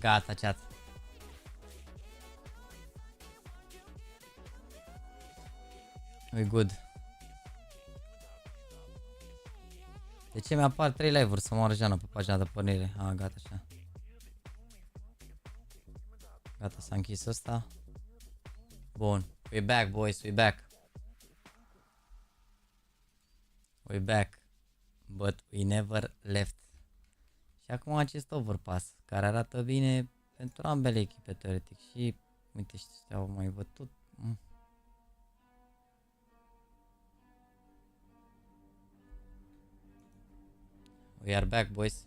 Gata, chat. E good. De ce mi-apar 3 live-uri să moară Jana pe pagina de pornire? Ah, gata, așa. Gata, s-a închis ăsta. Bun. We're back, boys, we're back. We're back. But we never left. Și acum acest overpass, care arată bine pentru ambele echipe, teoretic. Și, uite, știți, au mai văzut. We are back, boys.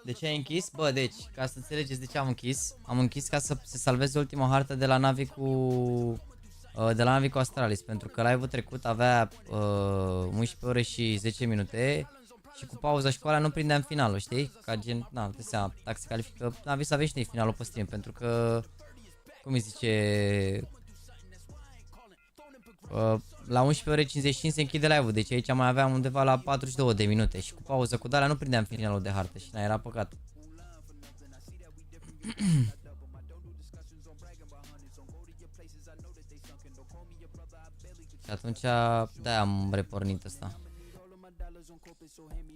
De ce ai închis? Bă, deci, ca să înțelegeți de ce am închis. Am închis ca să se salveze ultima hartă de la NAVI cu ASTRALIS. Pentru că live-ul trecut avea 11 ore și 10 minute. Și cu pauza și cu alea nu prindeam finalul, știi? Ca gen, na, de seama, dacă se califică, n-am să aveți și finalul pe stream. Pentru că, cum îi zice... la 11 ore 55 se închide live-ul, deci aici mai aveam undeva la 42 de minute și cu pauză cu dalea nu prindeam finalul de hartă și era păcat. Și atunci de-aia am repornit ăsta.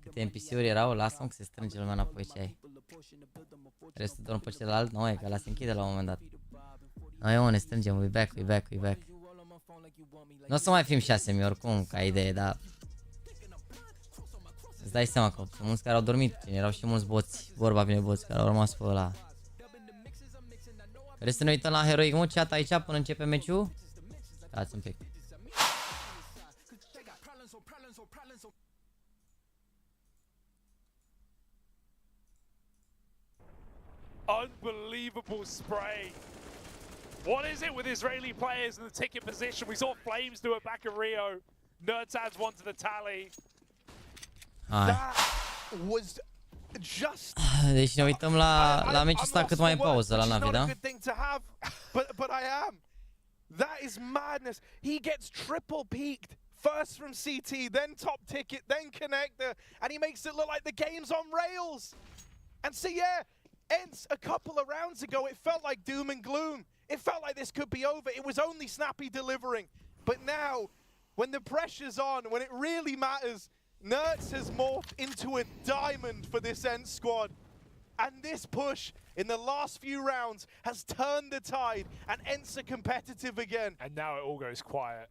Câte NPC-uri erau? Lasă-mă că se strânge lumea înapoi, ce ai. Restul dorm pe celălalt? Nu, e că la se închide la un moment dat. Noi ne strângem, we back, we back, we back. Nu o să mai fim 6.000 oricum, ca idee, dar... Îți dai seama că sunt mulți care au dormit, erau și mulți boți, vorba bine boți, care au rămas pe ăla. Vreți să ne uităm la Heroic Mode chat aici până începe meciul? Stați un pic. Unbelievable spray. What is it with Israeli players in the ticket position? We saw Flames do it back at Rio. Nerds adds one to the tally. That was just... Deci ne uităm la meciul ăsta cât mai în pauză la NAVI, da? But I am. That is madness. He gets triple peaked. First from CT, then top ticket, then connector, and he makes it look like the game's on rails. And see, yeah, ends a couple of rounds ago, it felt like doom and gloom. It felt like this could be over. It was only Snappy delivering. But now, when the pressure's on, when it really matters, Nerds has morphed into a diamond for this end squad. And this push in the last few rounds has turned the tide and Ents are competitive again. And now it all goes quiet.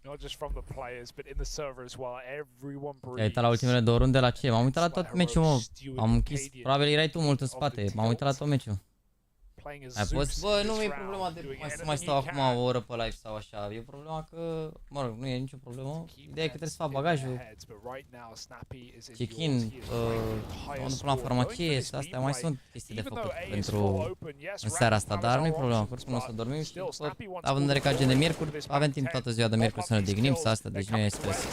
Not just from the players, but in the server as well. Everyone breathes. Te-ai uitat la ultimele 2 runde la ce? M-am uitat la tot meciul, mă. Am închis, probabil erai tu mult în spate. M-am uitat la tot meciul. Ai fost? Bă, nu e problema de să mai stau acum o oră pe live sau așa. E problema că, mă rog, nu e nicio problemă. Ideea e că trebuie să fac bagajul. Check-in, mă duc la farmacie, astea mai sunt chestii de făcut pentru în seara asta, dar nu e problema, oricum o să dormim și, având în vedere că gen de miercuri, avem timp toată ziua de miercuri să ne dignim, să asta, deci nu e stres.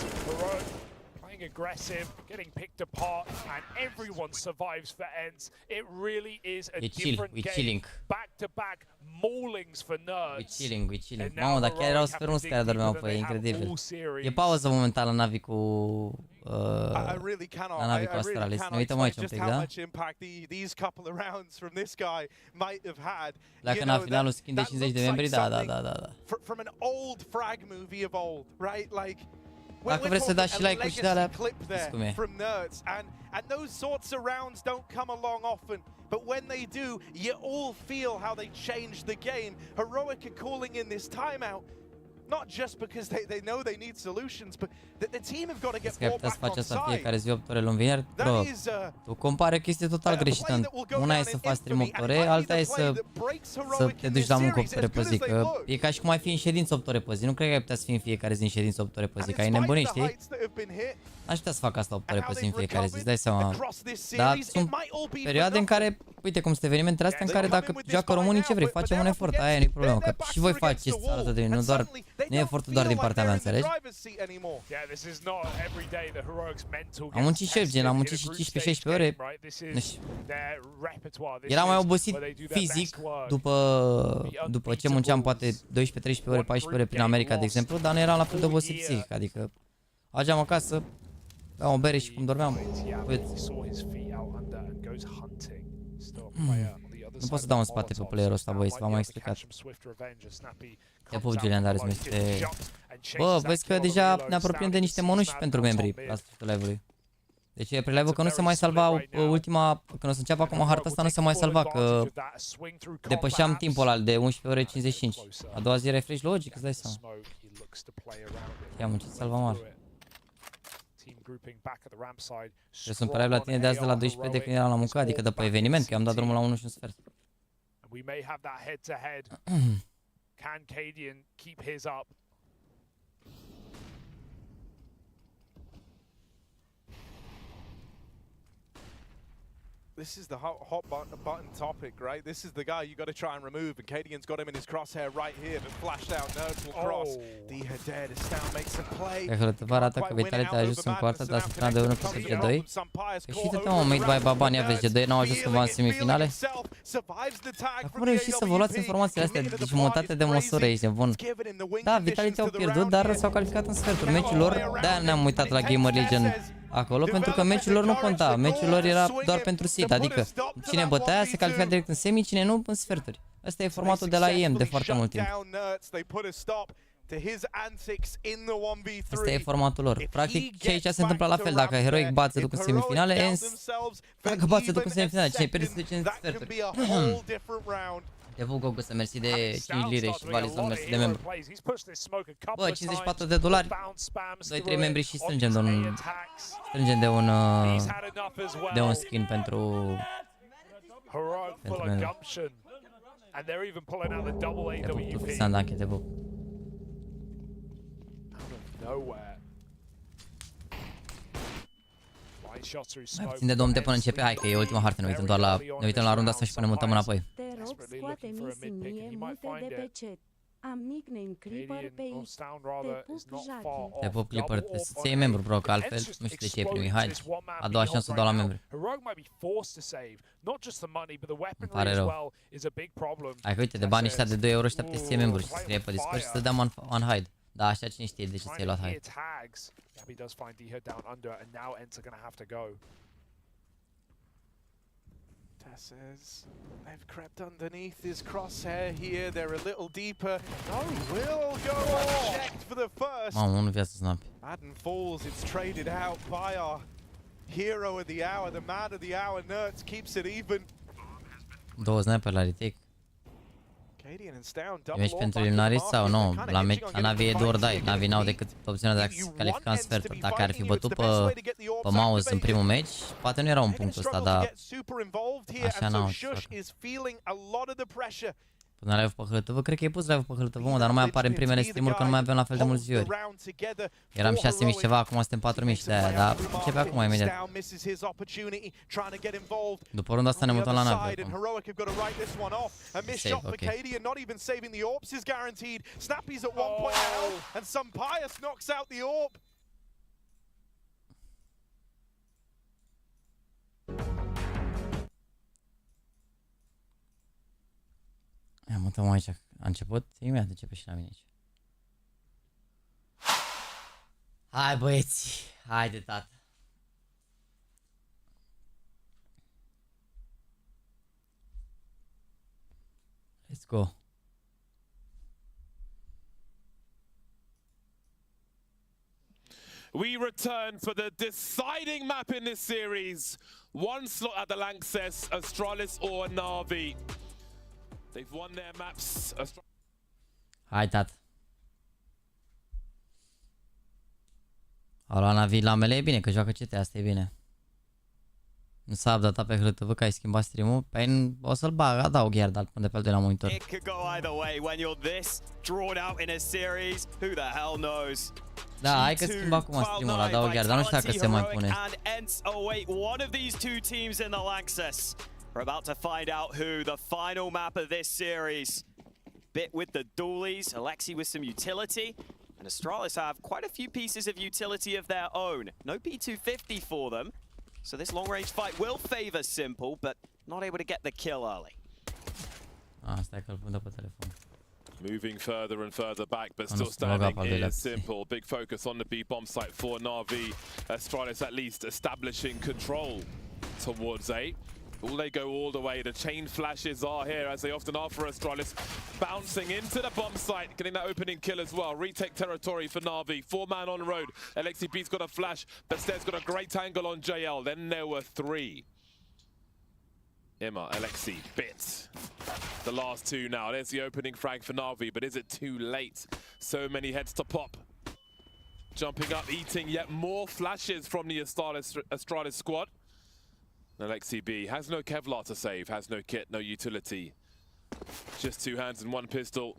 Aggressive, getting picked apart, and everyone survives for Ents. It really is a different game. Back-to-back maulings for Nerds. We chilling. Mamă, dar chiar erau super mulți care dormeau pe ei, incredibil. E pauză momentan la NAVI cu ASTRALIS. Ne uităm aici un pic, da? Dacă în finalul schimb de 50 de membri, da. Dacă vreți să dați și like-uri și de alea, știți cum e. And those sorts of rounds don't come along often, but when they do, you all feel how they change the game. Heroic are calling in this timeout, not just because they know they need solutions, but the team have got to get more back on side. Fiecare zi 8 ore luni vineri, bro, tu compari o chestie total greșită. Una e să faci stream 8 ore, alta e să te duci la muncă 8 ore pe zi, că e ca și cum ai fi în ședință 8 ore pe zi, nu cred că ai putea să fii în fiecare zi în ședință 8 ore pe zi, că ai nebunit, știi? Aș putea să fac asta 8 ore pe zi în fiecare zi, îți dai seama. Dar sunt perioade în care, uite cum sunt evenimentele astea în care dacă joacă românii, ce vrei, facem un efort, aia nu-i problemă, că și voi faceți alături de mine, nu e efortul doar din partea mea, înțelegi? Am muncit și eu, gen, am muncit și 15-16 ore. Eram mai obosit fizic după ce munceam poate 12-13 ore, 14 ore prin America, de exemplu, dar nu eram la fel de obosit psihic, adică ajungeam acasă, Beau o bere și cum dormeam. Nu pot să dau în spate pe playerul ăsta, băi, s-a mai explicat. Te pup, Julian, dar este... Bă, vezi că deja ne apropiem de niște monuși pentru membrii la sfârșitul live-ului. Deci e pre-live-ul că nu se mai salva ultima... Când o să înceapă acum harta asta nu se mai salva, că depășeam timpul ăla de 11:55. A doua zi refresh logic, îți dai seama. Ia muncit, salva mare. Eu sunt pe live la tine de azi de la 12 de când eram la muncă, adică de pe eveniment, că am dat drumul la 1 și un sfert. This is the hot button topic, right? This is the guy you got to try and remove, and Cadian's got him in his crosshair right here, but flashed out nerds will cross. Diha dead, Astound makes a play. Hărătăva arată că Vitality a ajuns în quarta, dar se trage de 1 pe G2. Că și te mă, mate by Baba, ia vezi, G2 n-au ajuns cumva în semifinale. Dar cum reușiți să vă luați informațiile astea de jumătate de măsură, ești nebun? Da, Vitality au pierdut, dar s-au calificat în sfertul meciul lor. De-aia ne-am uitat la Gamer Legion acolo, pentru că meciul lor nu conta, meciul lor era doar pentru seed, adică cine bătea se califica direct în semi, cine nu în sferturi. Asta e formatul de la IEM de foarte mult timp. Asta e formatul lor. Practic și aici se întâmplă la fel, dacă Heroic bat se duc în semifinale, ENS dacă bat se duc în semifinale, cine pierde se duce în sferturi. Te pup, Gogu, să mersi de 5 lire și Valizon, mersi de membru. Bă, $54, 2-3 membri și strângem de un skin pentru membru. Te pup, tu Fisan, Danche, te pup. Mai puțin de 2 minute până începe, hai că e ultima hartă, ne uităm doar la, runda asta și până ne mutăm înapoi. Te rog, scoate-mi mie mute de pe chat. Am nickname Clipper pe X. Te pup, Jackie. Te pup, Clipper, trebuie să-ți iei membru, bro, că altfel nu știu de ce e primit. Hai, a doua șansă dau la membri. Îmi pare rău. Hai că uite, de banii ăștia de 2 euro ăștia puteți să iei membru și să scrie pe Discord și să dăm unhide. Da, așa cine știe de ce ți-ai luat hide. Says they've crept underneath his crosshair here. They're a little deeper. No, will go unchecked for the first. Mamă, nu viață snap. Madden falls. It's traded out by our hero of the hour, the man of the hour. Nerds keeps it even. 2 sniper la retake. Ești pentru lunare sau nu? La NAVI e doar dai. NAVI n-au decât opțiunea de a se califica în sferturi. Dacă ar fi bătut pe mouse în primul meci, poate nu era un punct ăsta, dar așa n-au. Până live pe HLTV, cred că e pus live pe HLTV, mă, dar nu mai apare în primele stream-uri că nu mai avem la fel de mulți view-uri. Eram 6.000 ceva, acum suntem 4.000 și de-aia, dar începe acum imediat. După runda asta ne mutăm la NAVI acum. Safe, ok. Ia mutăm aici. A început? Imediat începe și la mine aici. Hai băieți! Haide, tată! Let's go! We return for the deciding map in this series. One slot at the Lanxess, Astralis or NAVI. They've won their maps. Hai, tată. A luat NAVI la mele, e bine, că joacă CT, asta e bine. Nu s-a updatat pe HLTV că ai schimbat stream-ul, păi o să-l bag, adaug iar, dar pun de pe al doilea monitor. Da, hai că schimb acum stream-ul, adaug iar, dar nu știu dacă se mai pune. We're about to find out who the final map of this series. Bit with the dualies, Alexi with some utility, and Astralis have quite a few pieces of utility of their own. No P250 for them, so this long-range fight will favor Simple, but not able to get the kill early. Stai că îl pun de pe telefon. Moving further and further back, but still standing is simple. Big focus on the B bomb site for NAVI. Astralis at least establishing control towards A. Will they go all the way? The chain flashes are here, as they often are for Astralis. Bouncing into the bomb site, getting that opening kill as well. Retake territory for NAVI. 4-man on road. LXCB's got a flash. Peste's got a great angle on JL. Then there were 3. Emma, Alexi, Bit. The last 2 now. There's the opening frag for NAVI, but is it too late? So many heads to pop. Jumping up, eating yet more flashes from the Astralis squad. Alexi B has no Kevlar to save, has no kit, no utility. Just 2 hands and 1 pistol.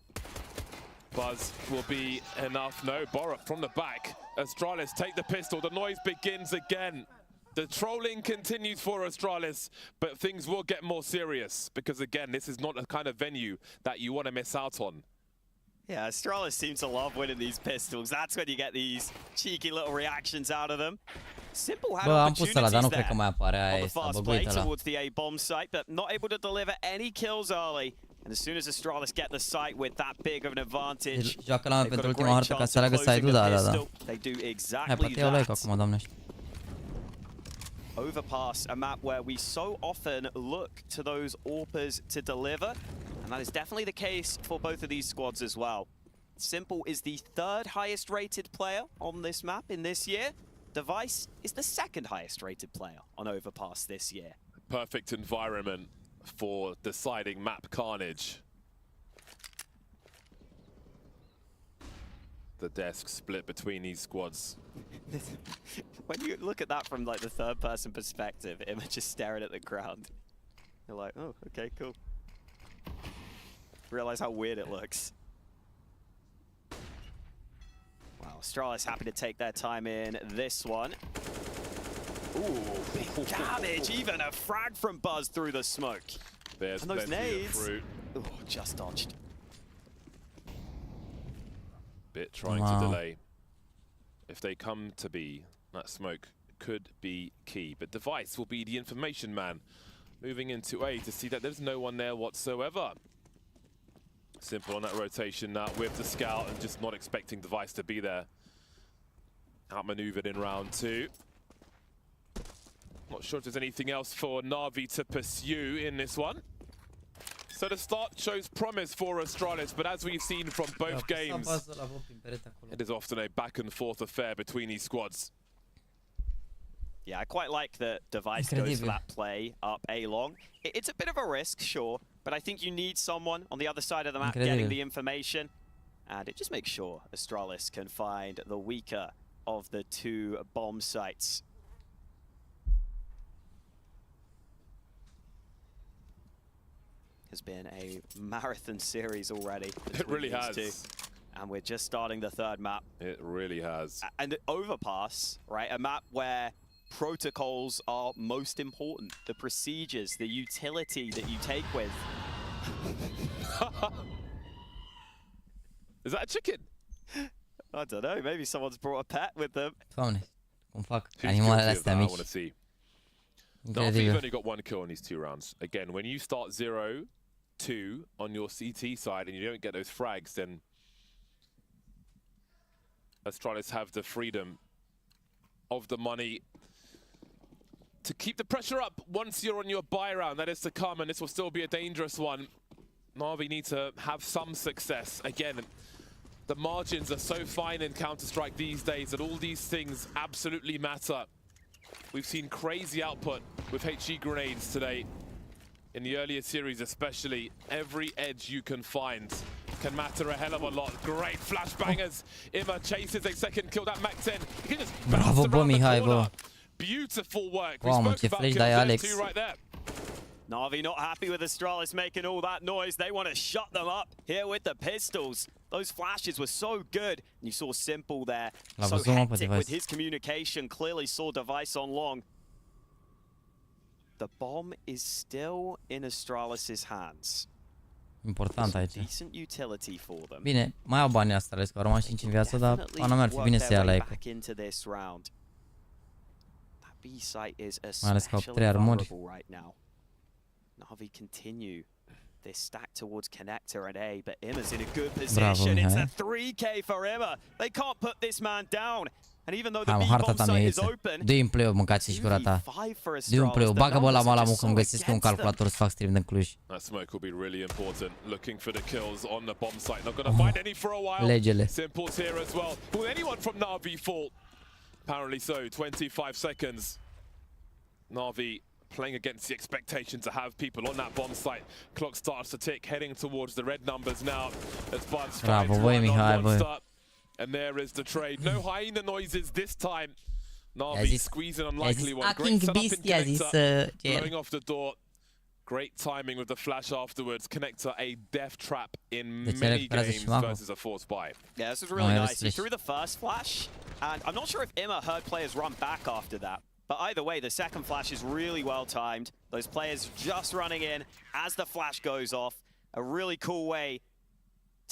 Buzz will be enough. No, Borup from the back. Astralis take the pistol. The noise begins again. The trolling continues for Astralis, but things will get more serious because, again, this is not a kind of venue that you want to miss out on. Yeah, Astralis seems to love winning these pistols. That's when you get these cheeky little reactions out of them. Simple had opportunities there on the fast play towards the A bomb site, but not able to deliver any kills early. And as soon as Astralis get the site with that big of an advantage, Joaca l-am pentru ultima hartă ca să aleagă side-ul, da. They do exactly that. Acum, doamne. Overpass, a map where we so often look to those AWPers to deliver, and that is definitely the case for both of these squads as well. Simple is the 3rd highest rated player on this map in this year. Device is the 2nd highest rated player on Overpass this year. Perfect environment for deciding map carnage. The desk split between these squads. When you look at that from like the 3rd person perspective, Emma just staring at the ground. You're like, oh, okay, cool. Realize how weird it looks. Wow, Astralis happy to take their time in this one. Ooh, big damage, even a frag from Buzz through the smoke. There's and those nades, oh, just dodged. Bit trying to delay. If they come to B, that smoke could be key. But Device will be the information man, moving into A to see that there's no one there whatsoever. Simple on that rotation now with the scout and just not expecting Device to be there. Outmaneuvered in round 2. Not sure if there's anything else for NAVI to pursue in this one. So the start shows promise for Astralis, but as we've seen from both games, it is often a back and forth affair between these squads. Yeah, I quite like that Device goes for that play up A long. It's a bit of a risk, sure, but I think you need someone on the other side of the map getting the information, and it just makes sure Astralis can find the weaker of the 2 bomb sites. Has been a marathon series already. It really has. 2. And we're just starting the 3rd map. It really has. And the Overpass, right? A map where protocols are most important. The procedures, the utility that you take with. Is that a chicken? I don't know. Maybe someone's brought a pet with them. Doamne, cum fac animalele astea mici. I want to see. NAVI's only got 1 kill in these 2 rounds. Again, when you start 0-2 on your CT side and you don't get those frags, then Astralis have the freedom of the money to keep the pressure up once you're on your buy round. That is to come, and this will still be a dangerous one. NAVI need to have some success. Again, the margins are so fine in Counter-Strike these days that all these things absolutely matter. We've seen crazy output with HE grenades today. In the earlier series especially, every edge you can find can matter a hell of a lot. Great flashbangers. Ima chases a 2nd kill. That Mac 10. He can just Bravo, bă, Mihai, bă. Beautiful work. Wow, ce flash dai, Alex. Right there. NAVI not happy with Astralis making all that noise. They want to shut them up here with the pistols. Those flashes were so good. And you saw Simple there. So hectic with his communication. Clearly saw Device on long. The bomb is still in Astralis' hands. Important aici. Decent utility for them. Bine, mai au bani Astralis, că au rămas 5 în viață, dar pana mea ar fi bine să ia la eco. Mai ales că au 3 armuri. NAVI continue this stack towards connector and A, but Imma's in a good position. It's a 3K for Imma. They can't put this man down. And even though the B-bomb site is open, dă-i play-ul, mâncați și gura ta. Dă-i play-ul, bagă-mă la mala că îmi găsesc pe un calculator să fac stream din Cluj. That smoke will be really important. Looking for the kills on the bomb site. Not going to find any for a while. Legele. Simple's here as well. Will anyone from NAVI fall? Apparently so. 25 seconds. NAVI playing against the expectation to have people on that bomb site. Clock starts to tick, heading towards the red numbers now. As Buds finds one start. And there is the trade. No hyena noises this time. NAVI squeezing unlikely one. Great setup in connector. Blowing off the door. Great timing with the flash afterwards. Connector, a death trap in many games versus a forced buy. Yeah, this was really nice. He threw the first flash, and I'm not sure if Imma heard players run back after that. But either way, the second flash is really well timed. Those players just running in as the flash goes off. A really cool way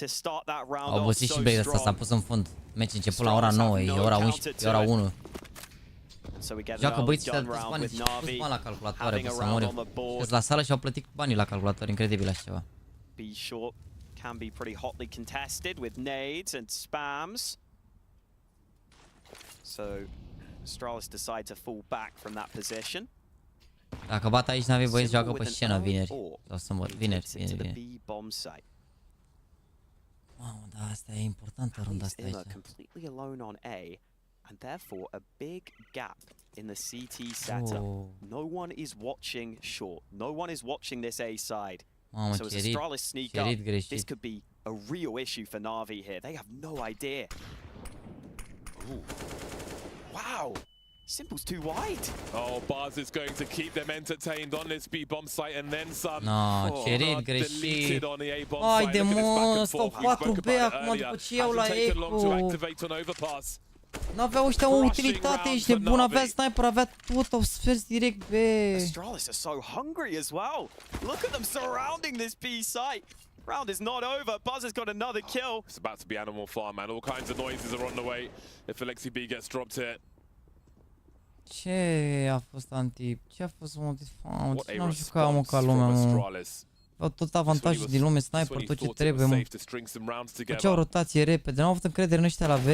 to start that round off so strong. S-a pus în fund. Meci început la ora 9, e ora 11, e ora 1. Joacă băieții să dați bani și pus bani la calculatoare, că să mori. Că la sală și-au plătit banii la calculator, incredibil așa ceva. B short can be pretty hotly contested with nades and spams. So Astralis decide to fall back from that position. Dacă bat aici NAVI, băieți, joacă pe scenă vineri. Sau sâmbătă, vineri. Mamă, da, asta e importantă runda asta aici. Completely alone on A, and therefore a big gap in the CT setup. No one is watching short. No one is watching this A side. Mamă, so as Astralis sneak up, this could be a real issue for NAVI here. They have no idea. Ooh. Wow! Simple's too wide. Oh, Buzz is going to keep them entertained on this B bomb site and then some. No, Cerit greșit. Hai de mă, stau 4B acum după ce iau la eco. N-aveau ăștia o utilitate, ești nebun, avea sniper, avea tot, au sfers direct B. Astralis are so hungry as well. Look at them surrounding this B site. Round is not over. Buzz has got another kill. It's about to be Animal Farm, man. All kinds of noises are on the way if Alexi B gets dropped here. Ce a fost anti? Ce a fost motiv? Mamă, ce n-am jucat, mă, ca lumea, mă. Au tot avantajul din lume, sniper, tot ce trebuie, mă. Făceau rotație repede, n-au avut încredere în ăștia la B.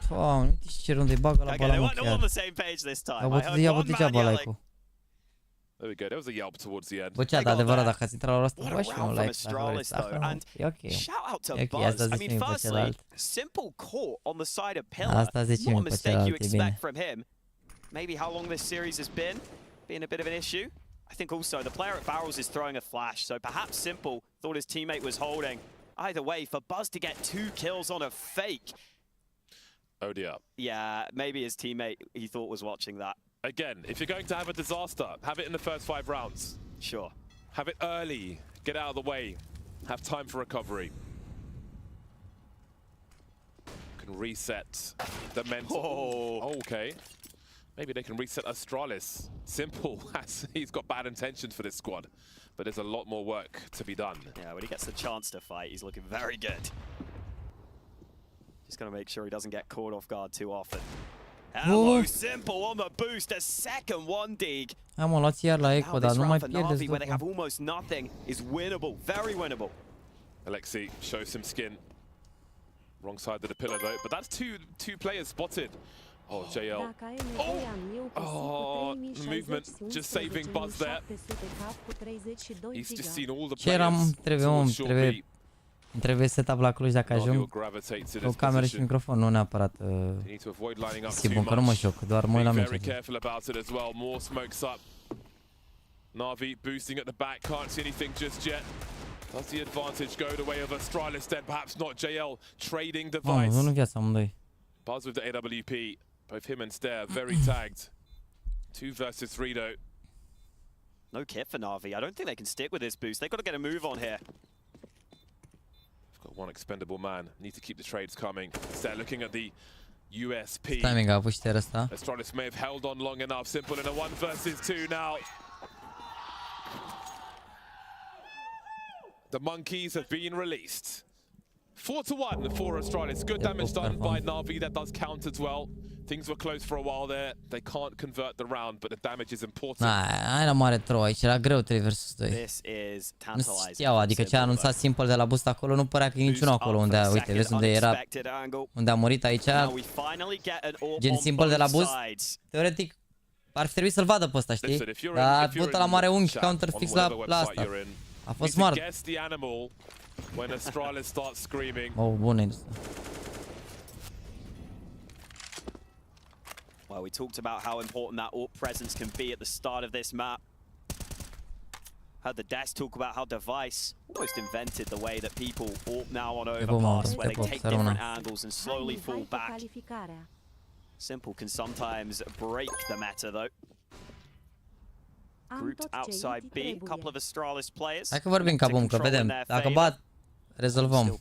Doamne, uite ce runde-i bagă la bala, mă, chiar. Ia bă degeaba like-ul. There we go. There was a yelp towards the end. Bă, ce adevărat, dacă ați intrat la ăsta, bă, și un like, dacă e ok. E ok, asta zice-mi pe celălalt. Asta zice-mi pe celălalt, e bine. Maybe how long this series has been being a bit of an issue. I think also the player at Barrels is throwing a flash, so perhaps Simple thought his teammate was holding. Either way, for Buzz to get 2 kills on a fake. OD up. Yeah, maybe his teammate he thought was watching that. Again, if you're going to have a disaster, have it in the first 5 rounds. Sure. Have it early. Get out of the way. Have time for recovery. Can reset the mental. Oh, okay. Maybe they can reset Astralis. Simple, he's got bad intentions for this squad, but there's a lot more work to be done. Yeah, when he gets the chance to fight, he's looking very good. Just gonna make sure he doesn't get caught off guard too often. Hello, Simple on the boost, a second one dig. Am luat iar la eco, dar nu mai pierdeți where they have almost nothing is winnable, very winnable. Alexi shows some skin. Wrong side of the pillar though, but that's two players spotted. Oh, JL. Oh, the movement just saving Buzz there. He's just seen all the players. Trebuie setup la Cluj dacă ajung cu cameră și microfon, nu neapărat Sibun, că nu mă joc, doar mă uit la meci. NAVI boosting at the back, can't see anything just yet. Does the advantage go the way of Astralis then? Perhaps not. JL trading device. Nu viața amândoi. Buzz with the AWP. Both him and Stair very tagged. 2 versus 3 though. No kit for NAVI. I don't think they can stick with this boost. They've got to get a move on here. They've got one expendable man. Need to keep the trades coming. Stair looking at the USP. Timing a avut șterul ăsta. Astralis may have held on long enough. Simple in a 1 versus 2 now. The monkeys have been released. 4-1 for Astralis. Good damage done by NAVI. That does count as well. Things were close for a while there. They can't convert the round, but the damage is important. Hai la mare tro, aici era greu 3 vs 2. Nu știau, adică ce a anunțat Simple de la boost acolo, nu părea că e niciunul acolo unde, uite, vezi unde era, unde a murit aici, gen Simple de la boost, teoretic ar fi trebuit să-l vadă pe ăsta, știi? Dar a bătut la mare unghi, counter fix la asta. A fost smart. Oh, bun. Well, we talked about how important that AWP presence can be at the start of this map. Heard the devs talk about how Device almost invented the way that people AWP now on overpass, where they take different angles and slowly fall back. Simple can sometimes break the meta, though. Grouped outside B, a couple of Astralis players. Hai că vorbim ca bum, că vedem. Dacă bat, rezolvăm.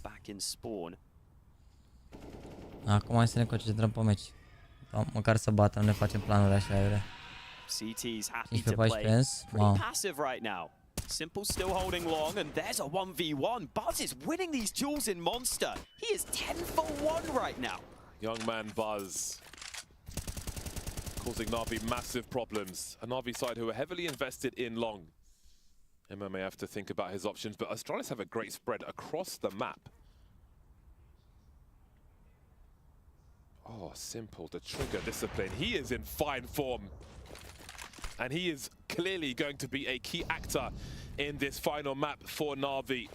Acum hai să ne concentrăm pe meci. Măcar să bată, nu ne facem planuri așa, iurea. 15-14, wow. Simple still holding long, and there's a 1v1. Buzz is winning these duels in Monster. He is 10 for 1 right now. Young man Buzz causing NAVI massive problems. A NAVI side who are heavily invested in long. Emma may have to think about his options, but Astralis have a great spread across the map. Oh, Simple, the trigger discipline. He is in fine form. And he is clearly going to be a key actor in this final map for NAVI.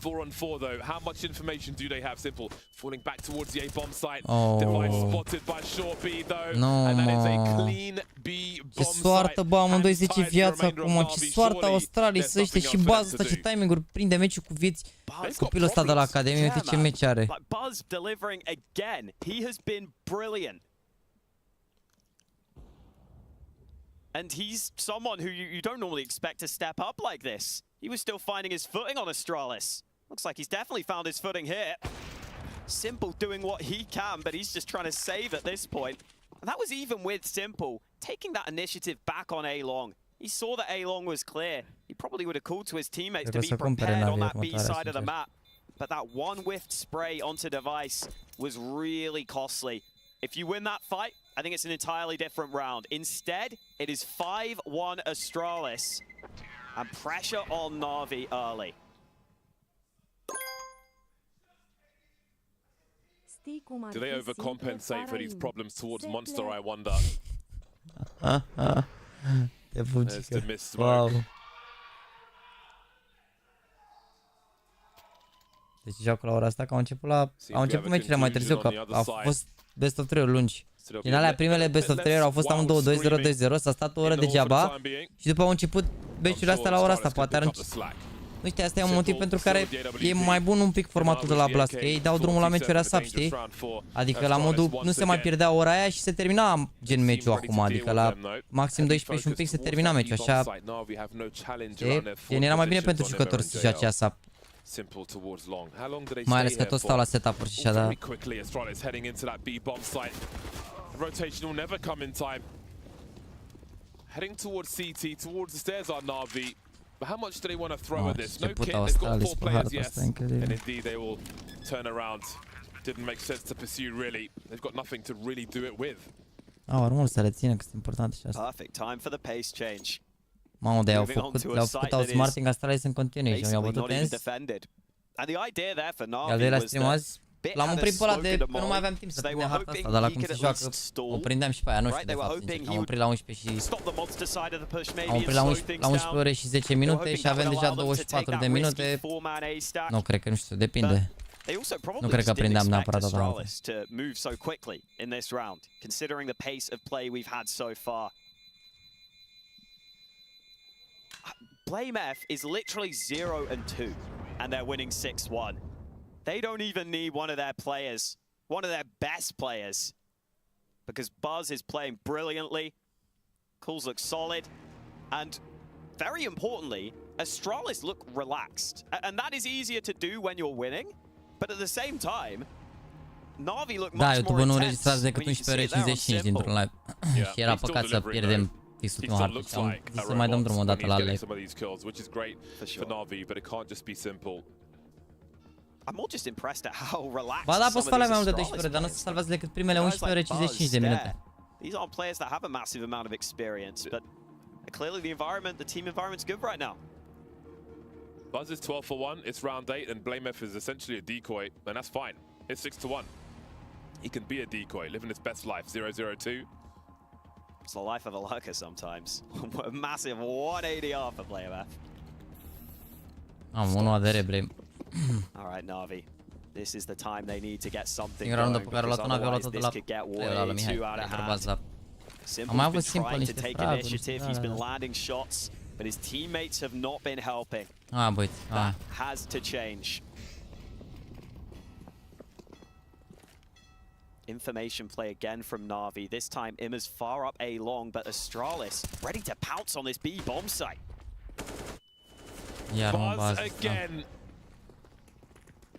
4-on-4 though, how much information do they have? Simple falling back towards the A-bomb site. Oh. Device spotted by short B though. No, and that is a clean B bomb site. Ce soartă, bă, amândoi 10 viață acum. Ce soartă Australis ăștia și Buzz ăsta, ce timing-uri prinde meciul cu vieți. Copilul ăsta de la Academie, uite ce meci are. Buzz delivering again. He has been brilliant. And he's someone who you don't normally expect to step up like this. He was still finding his footing on Astralis. Looks like he's definitely found his footing here. Simple doing what he can, but he's just trying to save at this point. And that was even with Simple taking that initiative back on A-Long. He saw that A-Long was clear. He probably would have called to his teammates to be prepared on that B side of the map. But that one whiffed spray onto Device was really costly. If you win that fight, I think it's an entirely different round. Instead, it is 5-1 Astralis. And pressure on NAVI early. Do they overcompensate for these problems towards Monster, I wonder? There's the missed smoke. Wow. Deci joacă la ora asta, că au început meciurile mai târziu, că au fost best of 3-uri lungi. Din alea primele best of 3-uri au fost amândouă 2-0-2-0, s-a stat o oră degeaba și după au început meciurile astea la ora asta, poate ar nu știu, asta e un motiv pentru care e mai bun un pic formatul de la Blast, că ei dau drumul la meciuri ASAP, știi? Adică la modul nu se mai pierdea ora aia și se termina gen meciul acum, adică la maxim 12 și un pic se termina meciul, așa. Gen era mai bine pentru jucători să joace ASAP. Mai ales că toți stau la setup-uri și așa, da. Rotation will never come in time. Heading towards CT, towards the stairs are NAVI. But how much do they want to throw at this? No kit, they've got 4 players, yes. And indeed they will turn around. Didn't make sense to pursue really. They've got nothing to really do it with. Urmă să le țină, că sunt importante și asta. Perfect time for the pace change. Mamă, de le-au făcut outsmarting Astralis în continuu și mi-au bătut tens. Iar de la stream azi, l-am oprit pe ăla de că nu mai aveam timp să prindem harta asta, dar la cum se joacă, o prindeam și pe aia, nu știu de fapt, sincer, am oprit la 11 și... Am oprit la 11 ore și 10 minute și avem deja 24 de minute. Nu, cred că, nu știu, depinde. Nu cred că prindeam neapărat data altă. Blame F is literally 0-2, and they're winning 6-1. They don't even need one of their players, one of their best players, because Buzz is playing brilliantly, Calls look solid, and very importantly, Astralis look relaxed. And that is easier to do when you're winning, but at the same time, NAVI look much more intense. Da, YouTube nu înregistrează decât 11 ore 55 dintr-un live. Și era păcat să pierdem fix ultima hartă și am zis să mai dăm drumul o dată la live. I'm more just impressed at how relaxed Ba da, some poți of să faci these mai mult de Astralis 12 ore, dar nu players. se salvează decât primele Guys 11 ore like 55 de Buzz, minute. These aren't players that have a massive amount of experience, but clearly the environment, the team environment's good right now. Buzz is 12 for 1, it's round 8, and Blamef is essentially a decoy, and that's fine. It's 6 to 1. He can be a decoy, living his best life. 0-0-2. It's the life of a lurker sometimes. A massive 180 off for Blamef. Am 1 ADR Blame. All right, Navi. This is the time they need to get something Singura rundă going, pe care a because luat-o Navi, a otherwise luat-o de this la... could get Eu la way Mihai, too out of bărbați hand. la... Am mai avut Simple's been Simple trying to niște take fraguri, initiative. niște He's been alea. landing shots, but his teammates have not been helping. Ah, băi, That has to change. Information play again from Navi. This time, Imma's far up A long, but Astralis ready to pounce on this B bomb site. Iar mă Buzz bază. again.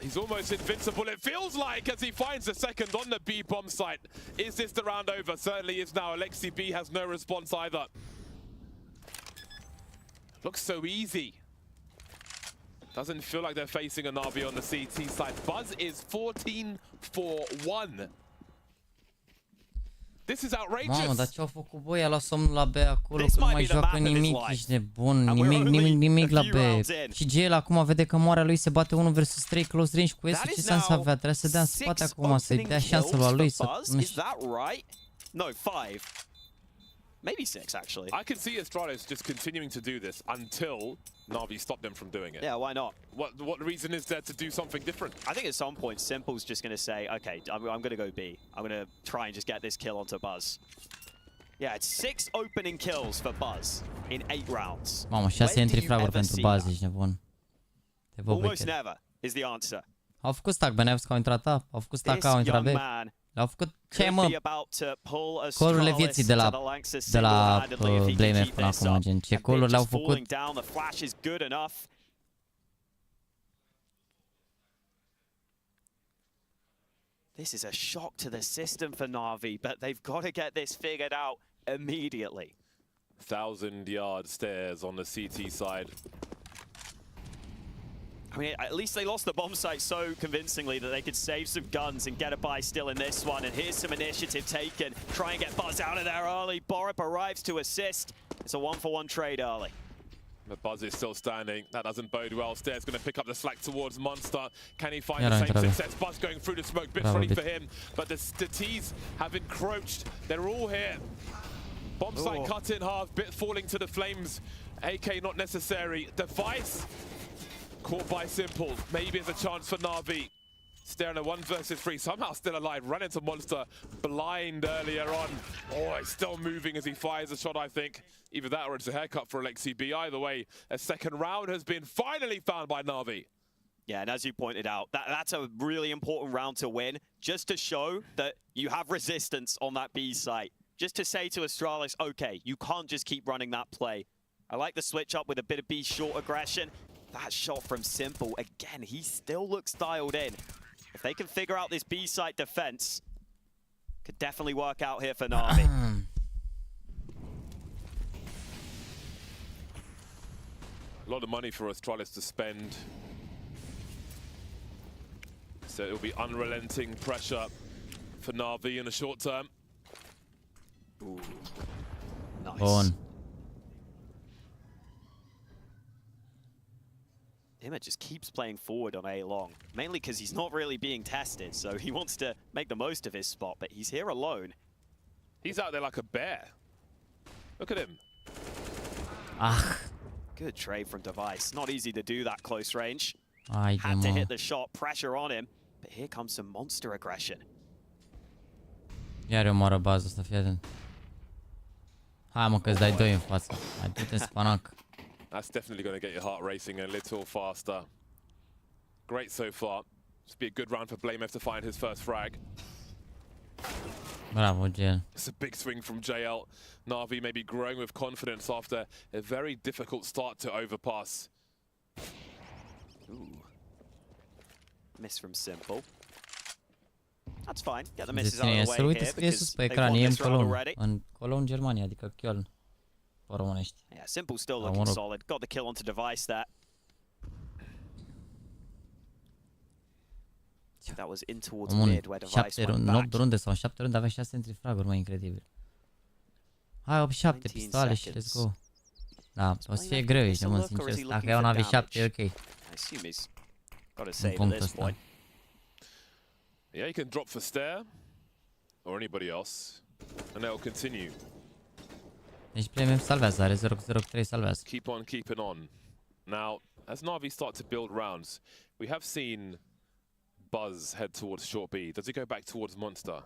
He's almost invincible, it feels like, as he finds a second on the B bomb site. Is this the round over? Certainly is now. Alexi B has no response either. Looks so easy. Doesn't feel like they're facing a Navi on the CT side. Buzz is 14 for 1. This is outrageous. Mamă, dar ce-au făcut băi? A luat somnul la B acolo, This că nu might mai be the joacă map of his nimic, life. ești nebun, And we're nimic la only a few B. rounds in. Și GL acum vede că moarea lui, se bate 1 vs 3 close range cu S, ce șans avea? Trebuia să dea în spate acum, să-i dea șansă lui lui să... Nu Is știu. that right? No, 5. Maybe 6, actually. I can see Astralis just continuing to do this until Navi stop them from doing it. Yeah, why not? What reason is there to do something different? I think at some point, Simple's just going to say, okay, I'm going to go B. I'm going to try and just get this kill onto Buzz. Yeah, it's 6 opening kills for Buzz in 8 rounds. Mamă, 6 entry fraguri pentru bază, ești nebun. Te vă Almost never is the answer. Au făcut stack, Benevsc au intrat A, au făcut stack A, au intrat B. Le-au făcut ce mă? Colurile vieții de la Blame până acum, gen, ce coluri le-au făcut. This is a shock to the system for Navi, but they've got to get this figured out immediately. 1,000-yard stairs on the CT side. I mean, at least they lost the bomb site so convincingly that they could save some guns and get a buy still in this one. And here's some initiative taken. Try and get Buzz out of there early. Borup arrives to assist. It's a 1-for-1 trade early. But Buzz is still standing. That doesn't bode well. Stairs going to pick up the slack towards Monster. Can he find the same success? Buzz going through the smoke. Bits ready for him. But the T's have encroached. They're all here. Bomb site cut in half. Bit falling to the flames. AK not necessary. Device caught by Simple. Maybe it's a chance for Navi. Staring at 1 versus 3. Somehow still alive. Run into Monster. Blind earlier on. Oh, it's still moving as he fires a shot, I think. Either that or it's a haircut for Alexi B. Either way, a second round has been finally found by Navi. Yeah, and as you pointed out, that's a really important round to win. Just to show that you have resistance on that B site. Just to say to Astralis, okay, you can't just keep running that play. I like the switch up with a bit of B short aggression. That shot from Simple, again, he still looks dialed in. If they can figure out this B site defense, could definitely work out here for Navi. A lot of money for Astralis to spend. So it'll be unrelenting pressure for Navi in the short term. Ooh, nice. On. Imma just keeps playing forward on A long, mainly because he's not really being tested, so he wants to make the most of his spot, but he's here alone. He's out there like a bear. Look at him. Ah. Good trade from Device. Not easy to do that close range. Haide, Had to mă. hit the shot, pressure on him, but here comes some monster aggression. Iar eu omoară bază, să fii atent. Hai mă, că-ți dai 2 în față. Hai, du-te în spanac. That's definitely going to get your heart racing a little faster. Great so far. Just be a good round for Blamef to find his first frag. Bravo, GL. It's a big swing from JL. Navi maybe growing with confidence after a very difficult start to overpass. Ooh. Miss from Simple. That's fine. Get the misses out of the way Să uite, here scrie sus because pe they've ecran, won IEM this round Cologne. already. În Cologne, Germania, adică Köln. Pe românești. Yeah, Simple still looking solid. Got the kill onto Device there. that was in towards Omul, mid, where Device 7 went runde, back. 8 runde sau 7 runde avea 6 entry frag-uri, mai incredibil. Hai 8-7 pistoale și let's go. Da, o să fie greu aici, mă, sincer. Dacă iau NAVI 7, e ok. I assume he's got a În save at punctul this ăsta. point. Yeah, he can drop for Stair or anybody else, and they'll continue. Deci premii salvează, are 0-0-3 salvează. Keep on keeping on. Now, as Navi start to build rounds, we have seen Buzz head towards short B. Does he go back towards Monster?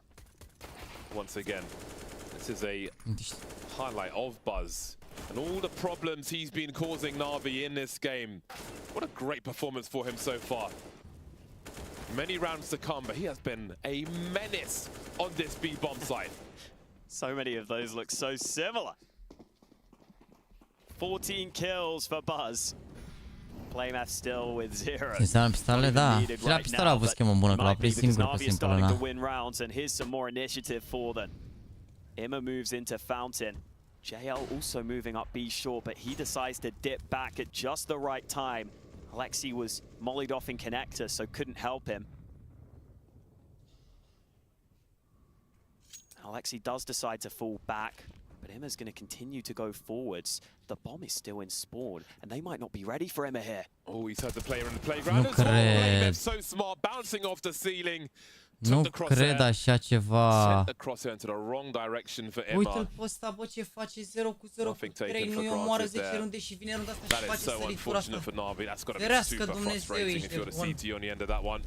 Once again, this is a highlight of Buzz and all the problems he's been causing Navi in this game. What a great performance for him so far. Many rounds to come, but he has been a menace on this B bomb site. So many of those look so similar. 14 kills for Buzz. Playmath still with 0. Înseamnă pistole, da. Și la pistole a avut schemă bună, că l-a prins singur pe simplu, na. win rounds, and here's some more initiative for them. Emma moves into Fountain. JL also moving up B short, but he decides to dip back at just the right time. Alexi was mollied off in connector, so couldn't help him. Alexi does decide to fall back, but Emma's going to continue to go forwards. The bomb is still in spawn, and they might not be ready for Emma here. Oh, he's had the player in the playground Nu as well. cred. So smart, bouncing off the ceiling. Nu cred așa ceva. Sent the crosshair into the wrong direction for Emma. Uite-l pe ăsta, bă, ce face 0-0-3, nu-i omoară 10 runde și vine runda asta și That face is so săritura asta. unfortunate for Navi. That's got to be Ferească super Dumnezeu, frustrating if ești you're the bun. CT on the end of that one.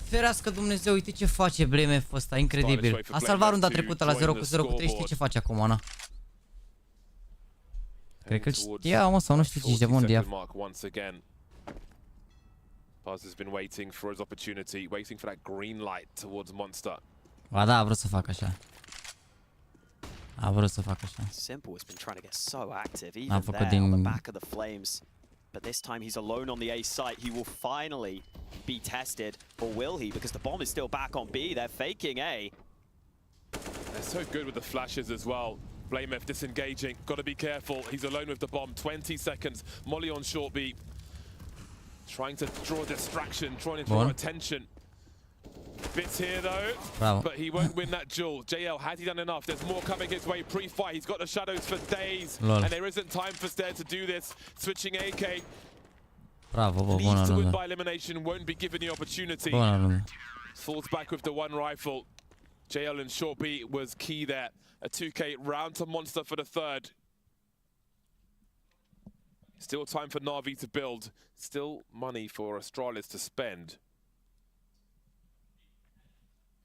Ferească Dumnezeu, uite ce face BMF ăsta, incredibil. A salvat runda trecută la 0-0-3, știi ce face acum, na? Cred că știa, mă, sau nu știu ce de mondial. Buzz has been waiting for his opportunity, waiting for that green light towards Monster. Ba da, a vrut să facă așa. A vrut să facă așa. Simple has been trying to get so active, A even făcut there on the din... back of the Flames. But this time he's alone on the A site. He will finally be tested, or will he? Because the bomb is still back on B. They're faking A. They're so good with the flashes as well. Blamef disengaging, got to be careful. He's alone with the bomb, 20 seconds. Molly on short B. Trying to draw distraction, trying to draw attention. Bits here though, Bravo. but he won't win that duel. JL, has he done enough? There's more coming his way pre-fight. He's got the shadows for days, Lol. and there isn't time for Stair to do this. Switching AK. Bravo, bă, bună Needs to win rundă. by elimination, won't be given the opportunity. Bună rundă. Falls back with the one rifle. JL and short B was key there. A 2K round to Monster for the third. Still time for Navi to build. Still money for Astralis to spend.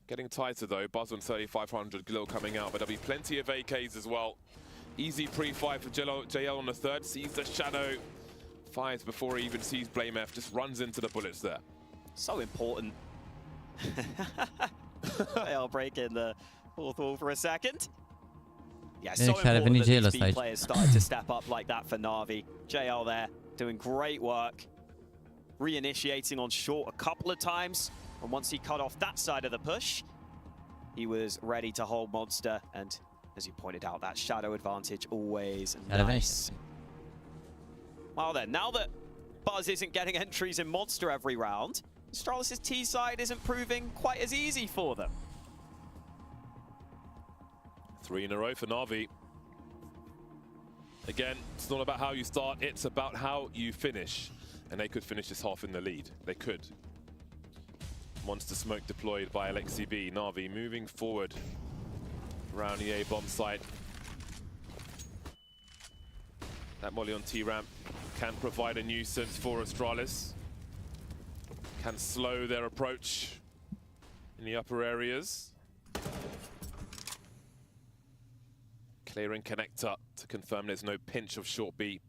Getting tighter though. Buzz on 3,500, Glil coming out, but there'll be plenty of AKs as well. Easy pre-fight for JL on the third. Sees the shadow. Fires before he even sees Blamef. Just runs into the bullets there. So important. They'll break in the fourth wall for a second. Yeah, so important that these B players started to step up like that for Navi. JL there, doing great work. Reinitiating on short a couple of times. And once he cut off that side of the push, he was ready to hold Monster. And as you pointed out, that shadow advantage always nice. Well then, now that Buzz isn't getting entries in Monster every round, Astralis' T side isn't proving quite as easy for them. 3 in a row for Navi. Again, it's not about how you start, it's about how you finish. And they could finish this half in the lead. They could. Monster smoke deployed by Alexi B. Navi moving forward around the A bomb site. That molly on T-ramp can provide a nuisance for Astralis. Can slow their approach in the upper areas. Clearing connector to confirm there's no pinch of short B.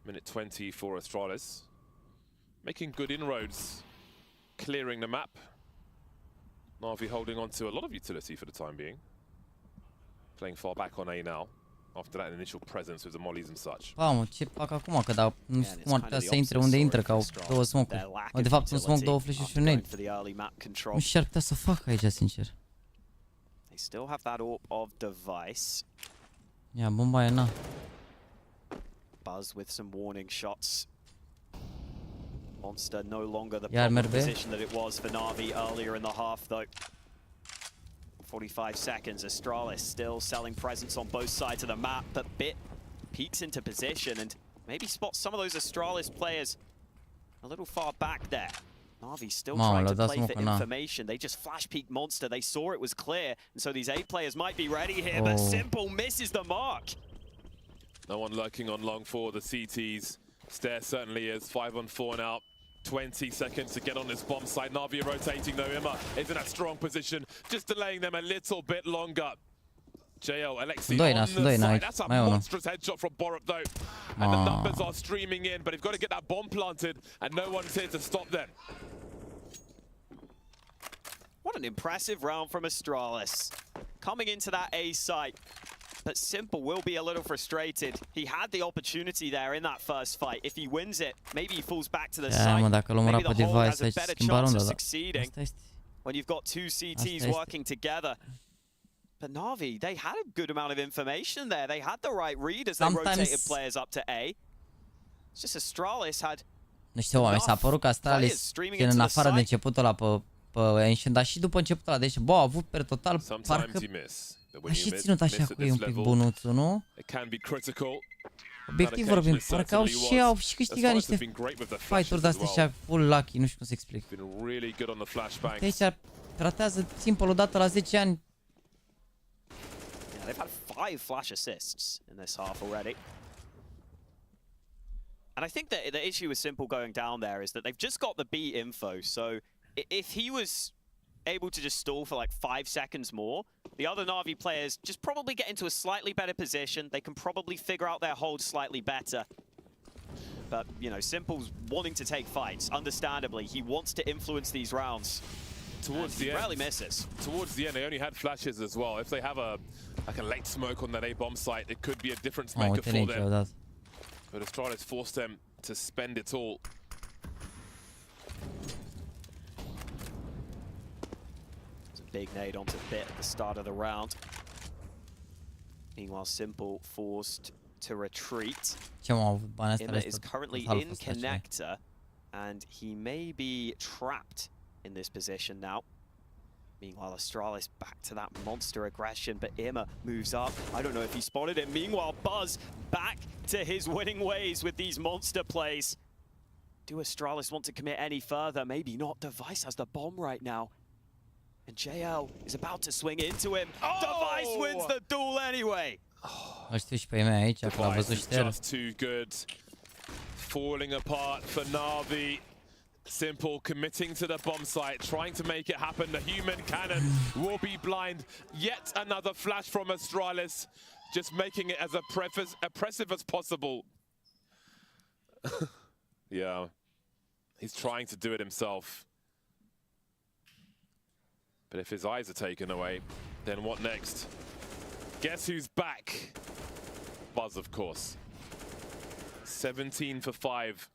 Minute 20 for Astralis. Making good inroads, clearing the map. Navi holding on to a lot of utility for the time being. Playing far back on A now, after that initial presence with the mollies and such. Mamă, ce fac acum? Că dau, nu știu cum ar putea să intre unde intră, că au două smoke-uri. De fapt, un smoke, două flash-uri și un nade. Nu știu ce ar putea să facă aici, sincer. They still have that AWP of Device. Ia, bomba e, na. Buzz with some warning shots. Monster no longer the Iar problem merge. position that it was for Navi earlier in the half, though. 45 seconds, Astralis still selling presence on both sides of the map, but Bit peeks into position and maybe spots some of those Astralis players a little far back there. Navi still trying to play for information. They just flash peeked Monster. They saw it was clear, and so these A players might be ready here, but Simple misses the mark. No one lurking on long for the CTs. Stare certainly is 5-on-4 now. 20 seconds to get on this bomb site. Navi are rotating though. Imma is in a strong position, just delaying them a little bit longer. JL, Alexi on the side. That's a monstrous headshot from Borup though. And the numbers are streaming in, but they've got to get that bomb planted, and no one's here to stop them. What an impressive round from Astralis. Coming into that A site. But Simple will be a little frustrated. He had the opportunity there in that first fight. If he wins it, maybe he falls back to the site. Maybe the whole has a better chance of succeeding when you've got two CTs working together. But Navi, they had a good amount of information there. They had the right read as they rotated players up to A. It's just Astralis had niște oameni, s-a părut că Astralis ține în afară de începutul ăla pe Ancient, dar și după începutul ăla. Deci, bă, a avut per total, parcă a și ținut așa cu ei un pic bunuțul, nu? Obiectiv vorbim, parcă au și câștigat niște fight-uri de-astea așa full lucky, nu știu cum să explic. Uite aici tratează Simple odată la 10 ani. They've had 5 flash assists in this half already. And I think that the issue with Simple going down there is that they've just got the B info, so if he was able to just stall for like 5 seconds more, the other Navi players just probably get into a slightly better position. They can probably figure out their hold slightly better. But, you know, Simple's wanting to take fights, understandably. He wants to influence these rounds. Towards the end, rarely misses. Towards the end, they only had flashes as well. If they have a late smoke on that A bomb site, it could be a difference maker for them. But Astralis forced them to spend it all. It's a big nade onto Bit at the start of the round. Meanwhile, Simple forced to retreat. Imma is currently in connector, and he may be trapped in this position now. Meanwhile, Astralis back to that monster aggression, but Imma moves up. I don't know if he spotted him. Meanwhile, Buzz back to his winning ways with these monster plays. Do Astralis want to commit any further? Maybe not. Device has the bomb right now. And JL is about to swing into him. Device wins the duel anyway. Device is just too good. Falling apart for Navi. Simple committing to the bomb site, trying to make it happen. The human cannon will be blind. Yet another flash from Astralis, just making it as oppressive as possible. Yeah, he's trying to do it himself. But if his eyes are taken away, then what next? Guess who's back? Buzz, of course. 17 for 5.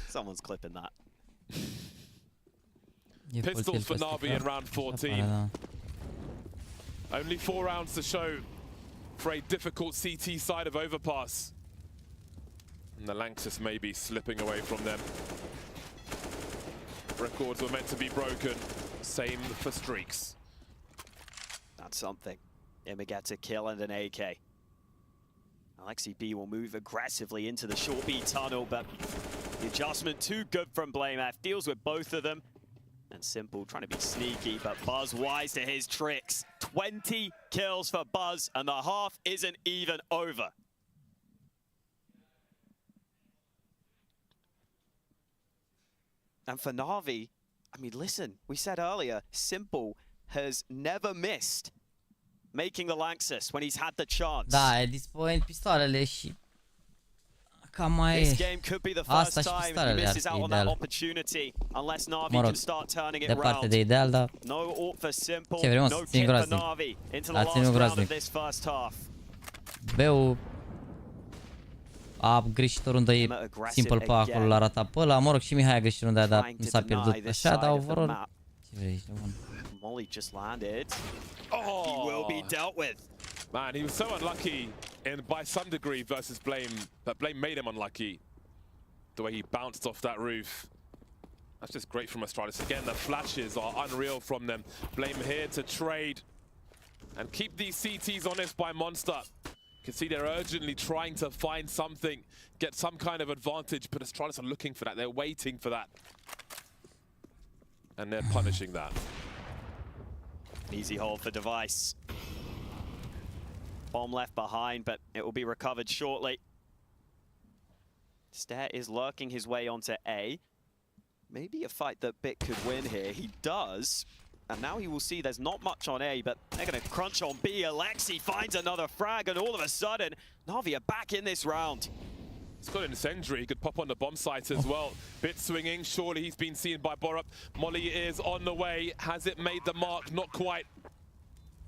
Someone's clipping that. Pistols for Navi in round 14. Only 4 rounds to show for a difficult CT side of Overpass. And the Lanxess may be slipping away from them. Records were meant to be broken. Same for streaks. That's something. Imma gets a kill and an AK. Alexi B will move aggressively into the short B tunnel, but the adjustment too good from BlameF. Deals with both of them. And Simple trying to be sneaky, but Buzz wise to his tricks. 20 kills for Buzz, and the half isn't even over. And for Navi, I mean, listen, we said earlier, Simple has never missed making the Lanxess when he's had the chance. Da, e disponibil pistoalele și cam mai This game could be the first time he misses out on that opportunity unless Navi can start turning it around. De ideal, dar no ult for Simple, no kill for Navi into the last round of this first half. Beu a greșit o rundă, e Simple pe acolo, l-a ratat pe ăla. Mă rog, și Mihai a greșit runda aia, dar nu s-a pierdut așa, dar overall, ce vrei, ești bun. Molly just landed. Oh, He will be dealt with. Man, he was so unlucky by some degree versus Blame, but Blame made him unlucky. The way he bounced off that roof. That's just great from Astralis. Again, the flashes are unreal from them. Blame here to trade and keep these CTs honest by Monster. You can see they're urgently trying to find something, get some kind of advantage, but Astralis are looking for that. They're waiting for that. And they're punishing that. Easy hold for Device. Bomb left behind, but it will be recovered shortly. Stair is lurking his way onto A. Maybe a fight that Bit could win here. He does. And now he will see there's not much on A, but they're going to crunch on B. Alexi finds another frag, and all of a sudden, Navi are back in this round. He's got an incendiary. He could pop on the bomb site as well. Bit swinging. Surely he's been seen by Borup. Molly is on the way. Has it made the mark? Not quite.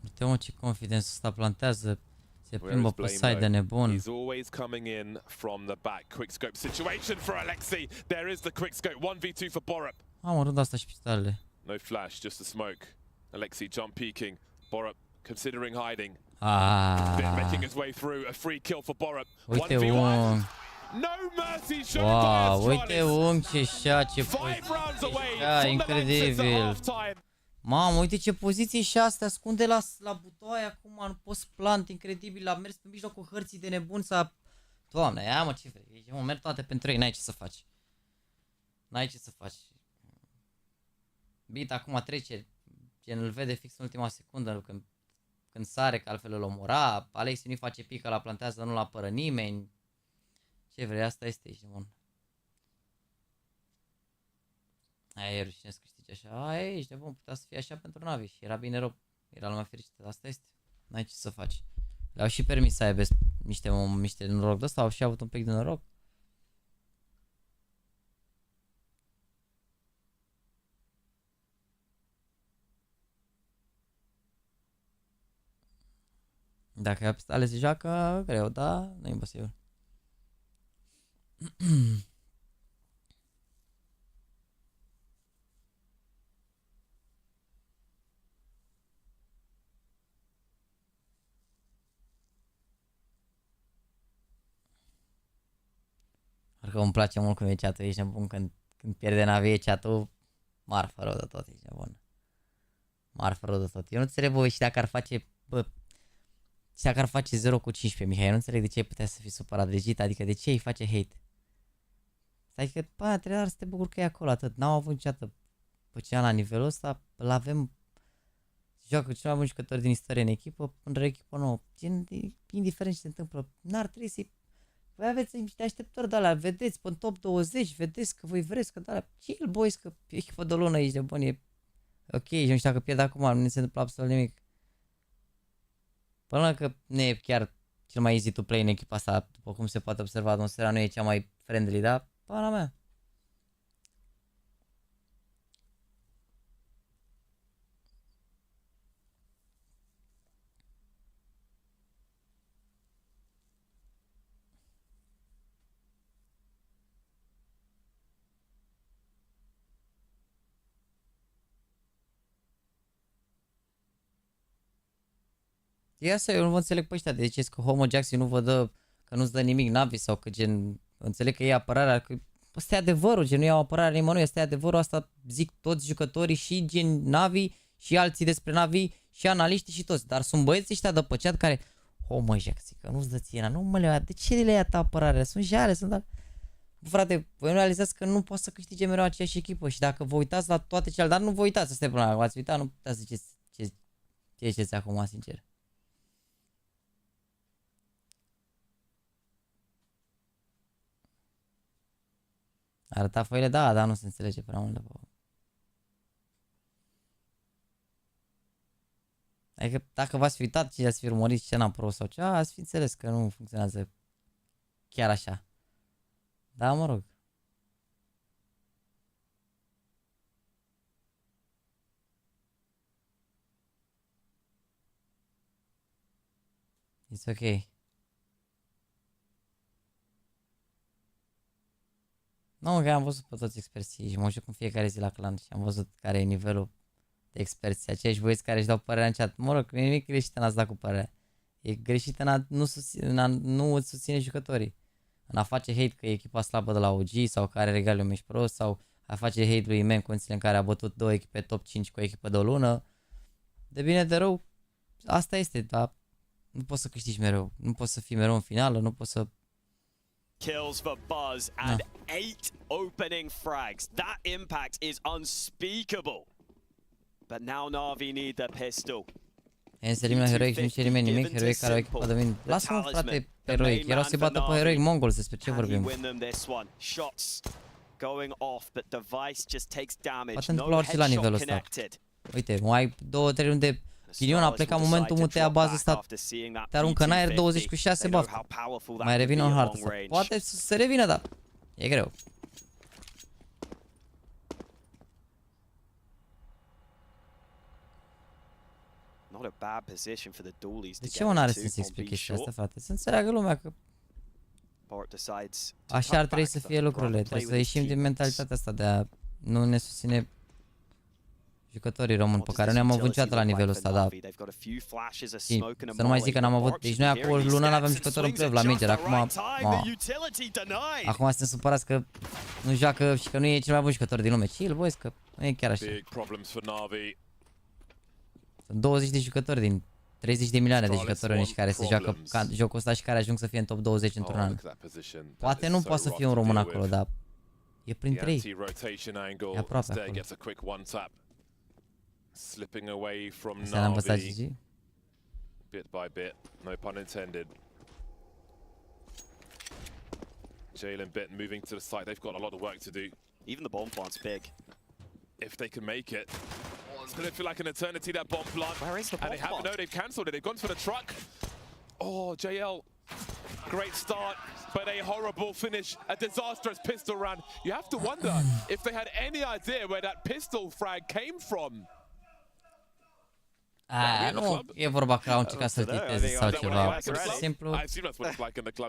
Uite mă ce confidence ăsta plantează. Se plimbă pe side de nebun. He's always coming in from the back. Quick scope situation for Alexi. There is the quick scope. 1v2 for Borup. Am rând asta și pistolele. No flash, just a smoke. Alexi jump peeking. Borup considering hiding. Bit making his way through. A free kill for Borup. Uite un. No mercy shot Wow, by uite un ce șa, ce poziție, incredibil. Mamă, uite ce poziție și astea, ascunde la butoaie acum, nu poți plant, incredibil, a mers pe mijlocul hărții de nebun să... Doamne, ia mă, ce vrei, mă, merg toate pentru ei, n-ai ce să faci. N-ai ce să faci. Bit acum trece, gen îl vede fix în ultima secundă, când sare, că altfel îl omora, Alexi nu-i face pică, la plantează, nu-l apără nimeni. Ce vrei, asta este, ești bun. Aia e rușine să câștigi așa. Aia ești nebun, putea să fie așa pentru Navi și era bine rău. Era lumea fericită, asta este. N-ai ce să faci. Le-au și permis să aibă niște noroc de ăsta, au și avut un pic de noroc. Dacă ai ales joacă, greu, da? Nu e imposibil. Parcă îmi place mult cum e chat-ul, ești nebun, când pierde Navi e chat-ul, marfă rău de tot, ești nebun. Marfă rău de tot. Eu nu înțeleg, bă, și dacă ar face, bă, și dacă ar face 0 cu 15, Mihai, eu nu înțeleg de ce ai putea să fii supărat legit, adică de ce îi face hate. Adică, bă, trebuie să te bucuri că e acolo, atât. N-au avut niciodată pe cineva la nivelul ăsta, îl avem, joacă cel mai bun jucător din istorie în echipă, în echipă nouă. Gen, indiferent ce se întâmplă, n-ar trebui să-i... Voi aveți niște așteptări de alea, vedeți, pe top 20, vedeți că voi vreți că de alea, chill boys, că echipă de lună ești de bun, e ok, și nu știu dacă pierd acum, nu se întâmplă absolut nimic. Până că nu e chiar cel mai easy to play în echipa asta, după cum se poate observa, atmosfera nu e cea mai friendly, dar pana mea. E asta, eu nu vă înțeleg pe ăștia, de ce că Homo Jaxi nu vă dă, că nu-ți dă nimic Navi sau că gen, înțeleg că e apărarea, că ăsta e adevărul, gen nu e o apărare nimănui, ăsta e adevărul, asta zic toți jucătorii și gen Navi și alții despre Navi și analiștii și toți, dar sunt băieții ăștia de pe chat care, Homo Jaxi, că nu-ți dă ție, nu mă le de ce le ia ta apărarea, sunt jale, sunt... Frate, voi nu realizați că nu poți să câștige mereu aceeași echipă și dacă vă uitați la toate celelalte, dar nu vă uitați, asta e problema, v-ați uitat, nu puteți să ziceți ce ziceți acum, sincer. Arăta foile, da, dar nu se înțelege prea mult de pe... Adică dacă v-ați fi uitat și ați fi urmărit scena pro sau ceva, ați fi înțeles că nu funcționează chiar așa. Da, mă rog. It's ok. Nu, că am văzut pe toți experții și mă joc în fiecare zi la clan și am văzut care e nivelul de experți, aceiași băieți care își dau părerea în chat. Mă rog, nu e nimic greșit în a-ți da cu părerea. E greșit în a nu îți susține jucătorii. În a face hate că e echipa slabă de la OG sau că are regaliu meci pro sau a face hate lui IEM în condițiile în care a bătut 2 echipe top 5 cu o echipă de o lună. De bine de rău, asta este, dar nu poți să câștigi mereu. Nu poți să fii mereu în finală, nu poți să... Kills for Buzz and 8 opening frags. That impact is unspeakable. But now NAVI need the pistol. Se elimină Heroic și nu ce nimeni nimic. Heroic care au echipă de vin. Lasă-mă frate pe Heroic. Erau să-i bată pe Heroic Mongols, despre ce vorbim. Poate întâmplă orice la nivelul ăsta. Uite, mai ai 2-3 runde. Ghinion a plecat momentul mutea bază ăsta. Te aruncă în aer 20 cu 6 buff. Mai revine în hartă. Poate să se revină, dar e greu. De ce nu are să se explice chestia asta, frate? Să înțeleagă lumea că așa ar trebui să fie lucrurile. Trebuie să ieșim din mentalitatea asta de a nu ne susține jucătorii români, pe care noi am avut niciodată la nivelul ăsta, dar să nu mai zic că n-am avut, deci noi acolo luna n-aveam jucători în play-off la Major, acum suntem supărați că nu joacă și că nu e cel mai bun jucător din lume. Chill, boys, că nu e chiar așa. Sunt 20 de jucători din 30 de milioane de jucători unici care se joacă jocul ăsta și care ajung să fie în top 20 într-un an. Poate nu poate să fie un român acolo, dar e printre ei. E aproape acolo. Slipping away from NAVI. Bit by bit, no pun intended. Jalen Bit moving to the side. They've got a lot of work to do. Even the bomb plant's big. If they can make it. It's going to feel like an eternity, that bomb plant. Where is the bomb plant? No, they've cancelled it. They've gone for the truck. Oh, JL. Great start, but a horrible finish. A disastrous pistol round. You have to wonder if they had any idea where that pistol frag came from. Nu e vorba că au încercat să-l titeze sau ceva, pur și simplu.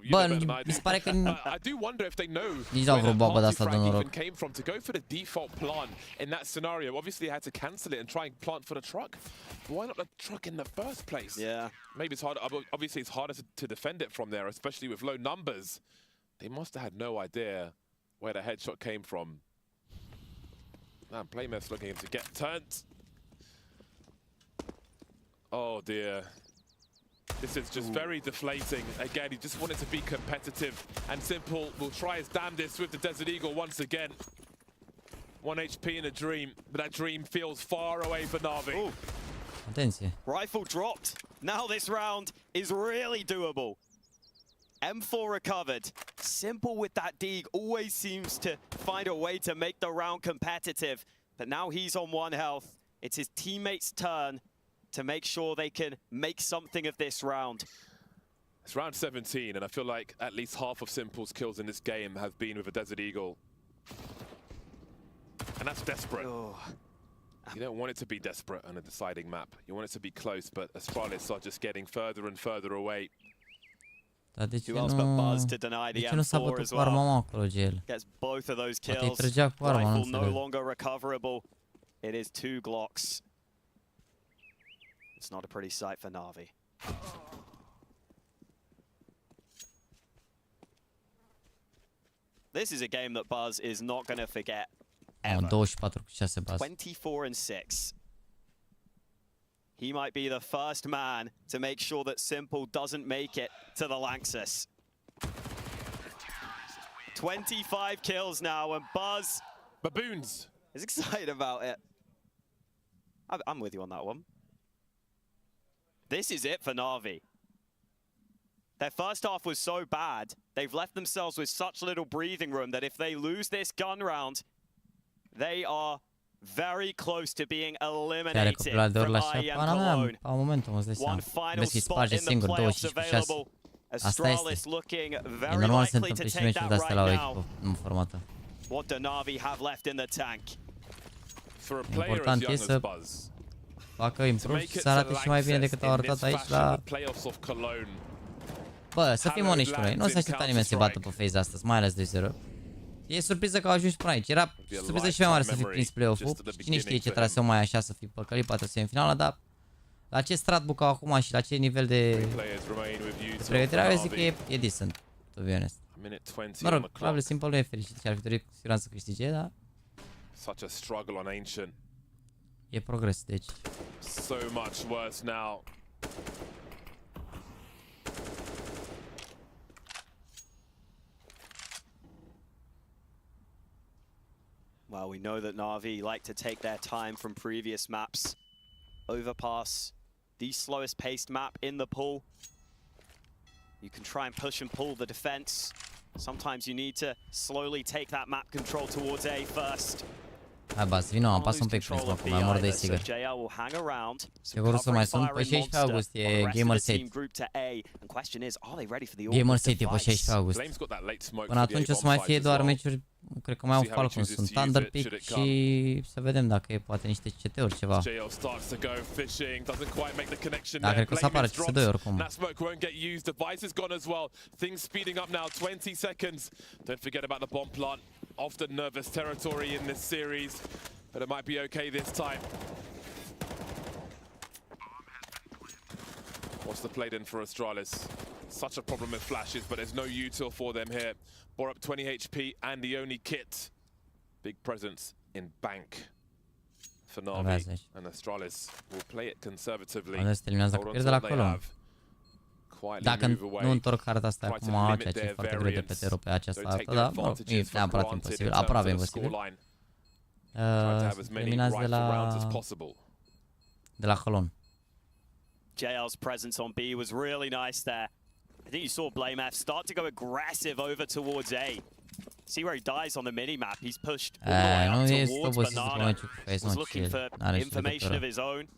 Bă, mi se pare că nici n-au vreo babă de asta de noroc. Why not the truck in the first place? Yeah. Maybe it's harder. Obviously, it's harder to defend it from there, especially with low numbers. They must have had no idea where the headshot came from. Now, Playmouth's looking to get turned. Oh dear. This is just very deflating. Again, he just wanted to be competitive, and Simple will try his damnedest with the Desert Eagle once again. 1 HP in a dream, but that dream feels far away for NAVI. Ooh. Atenție. Rifle dropped. Now this round is really doable. M4 recovered. Simple with that dig always seems to find a way to make the round competitive. But now he's on 1 health. It's his teammates' turn to make sure they can make something of this round. It's round 17, and I feel like at least half of Simple's kills in this game have been with a Desert Eagle. And that's desperate. Oh. You don't want it to be desperate on a deciding map. You want it to be close, but Astralis are just getting further and further away. Dar de ce nu s-a bătut cu arma, mă, acolo, Gel? Poate îi trăgea cu arma, nu înțeleg. It is 2 Glocks. It's not a pretty sight for NAVI. This is a game that Buzz is not going to forget. 24 cu 6 baz. 24-6. He might be the first man to make sure that Simple doesn't make it to the Lanxess. 25 kills now, and Buzz Baboons is excited about it. I'm with you on that one. This is it for NAVI. Their first half was so bad, they've left themselves with such little breathing room that if they lose this gun round, they are very close to being eliminated from IEM Cologne. One final spot in the playoffs available. Astralis looking very likely to take that right now. What do NAVI have left in the tank? Important e să facă improve și să arate și mai bine decât au arătat aici la... Bă, să fim oniști cu noi, nu o să aștepta nimeni să-i bată pe phase astăzi, mai ales 2-0. E surpriză că au ajuns până aici. Era surpriză și mai mare să fi prins play-off-ul. Cine știe ce traseu mai așa să fi păcălit, poate să fie în finală, dar la ce strat bucau acum și la ce nivel de pregătire, eu zic că e decent, to be honest. Mă rog, probabil Simple nu e fericit și ar fi dorit cu siguranță să câștige, dar e progres, deci. So much worse now. Well, we know that NAVI like to take their time from previous maps. Overpass, the slowest paced map in the pool. You can try and push and pull the defense. Sometimes you need to slowly take that map control towards A first. Hai bas, vino, apasă un pic prins, mă, cum mai mor de sigur. Sigur să mai sunt pe 16 august, e Gamer City. Gamer City pe 16 august. Până atunci o să mai fie doar meciuri, cred că mai au Falcon, sunt Thunder Peak și să vedem dacă e poate niște CT-uri ceva. Da, cred că o să apară CS2 oricum. Often nervous territory in this series, but it might be okay this time. What's the play then for Astralis? Such a problem with flashes, but there's no util for them here. Bore up 20 HP and the only kit. Big presence in bank for NAVI, and Astralis will play it conservatively. De la Cologne. Dacă nu întorc harta asta acum, ceea ce e foarte greu de pe pe această hartă, dar mă rog, e neapărat imposibil, aproape imposibil. Eliminați de la Cologne. JL's presence on B was really nice there. I think you saw BlameF start to go aggressive over towards A. See where he dies on the minimap. He's pushed all the way up towards Banana. Was looking for information of his own.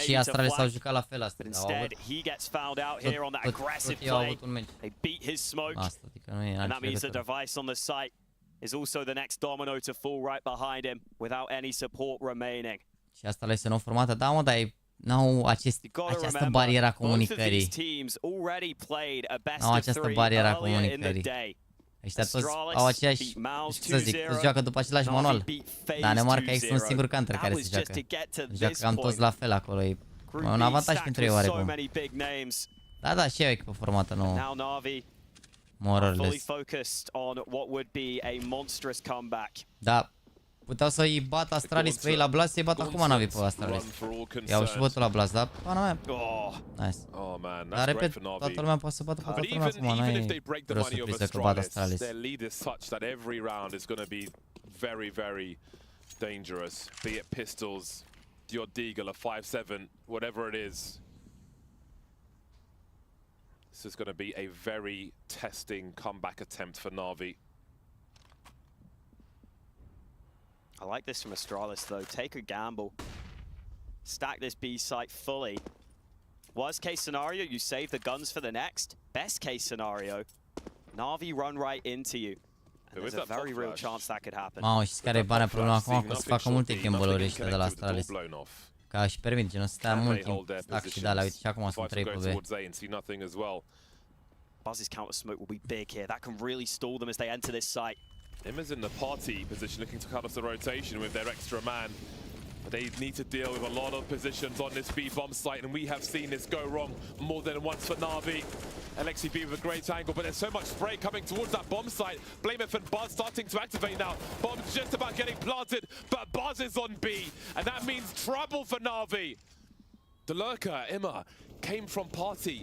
Și Astralis s-au jucat la fel asta. Instead, he gets found out here on that aggressive play. They beat his smoke, and that means the device on the site is also the next domino to fall right behind him without any support remaining. Și Astralis se nou formată, da mă, dar n-au această barieră a comunicării. N-au această barieră a comunicării. Ăștia toți au aceeași, să zic, toți joacă după același manual. Dar Nemarca este un singur counter care se joacă. Joacă cam toți la fel acolo, e un avantaj pentru ei oarecum. Da, da, și eu e echipă formată nouă. More or less. Da, puteau să-i bat Astralis pe ei la Blast, să-i bat acum NAVI pe Astralis. I-au și bătut la Blast, dar pana mea. Nice. Dar repet, toată lumea poate să bată pe toată lumea acum, n-ai vreo surpriză că bat Astralis. Be it pistols, your Deagle, a 5.7, whatever it is. This is going to be a very testing comeback attempt for NAVI. I like this from Astralis though. Take a gamble. Stack this B site fully. Worst case scenario, you save the guns for the next. Best case scenario, NAVI run right into you. And there's a very real chance that could happen. Mamă, știți care e bana problema acum? Că o să facă multe gamble-uri ăștia de la Astralis. Ca și permit, gen, o să stea mult timp stack și de-alea, uite, și acum sunt 3 pe B. Buzz's counter smoke will be big here. That can really stall them as they enter this site. Imma's in the party position, looking to cut off the rotation with their extra man. But they need to deal with a lot of positions on this B bomb site, and we have seen this go wrong more than once for NAVI. Alexi B with a great angle, but there's so much spray coming towards that bomb site. BlameF and Buzz starting to activate now. Bomb's just about getting planted, but Buzz is on B, and that means trouble for NAVI. The lurker, Imma, came from party.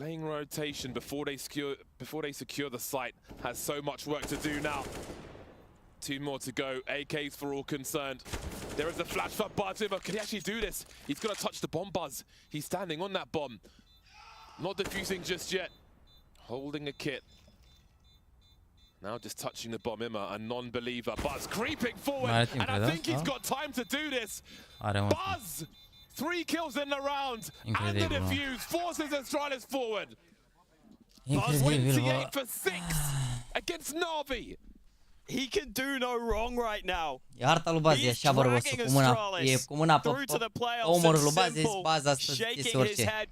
Playing rotation before they secure the site, has so much work to do now. 2 more to go. AKs for all concerned. There is a flash for Buzz. Can he actually do this? He's going to touch the bomb, Buzz. He's standing on that bomb. Not defusing just yet. Holding a kit. Now just touching the bomb, Imma, a non-believer. Buzz creeping forward, and I think he's got time to do this. Buzz! 3 kills in the round, and the defuse forces Astralis forward. Buzz 28 for 6 against NAVI. He can do no wrong right now. E harta lui Baz, e așa bărbosul, cu mâna pe omorul lui Baz, e Baz astăzi, este orice.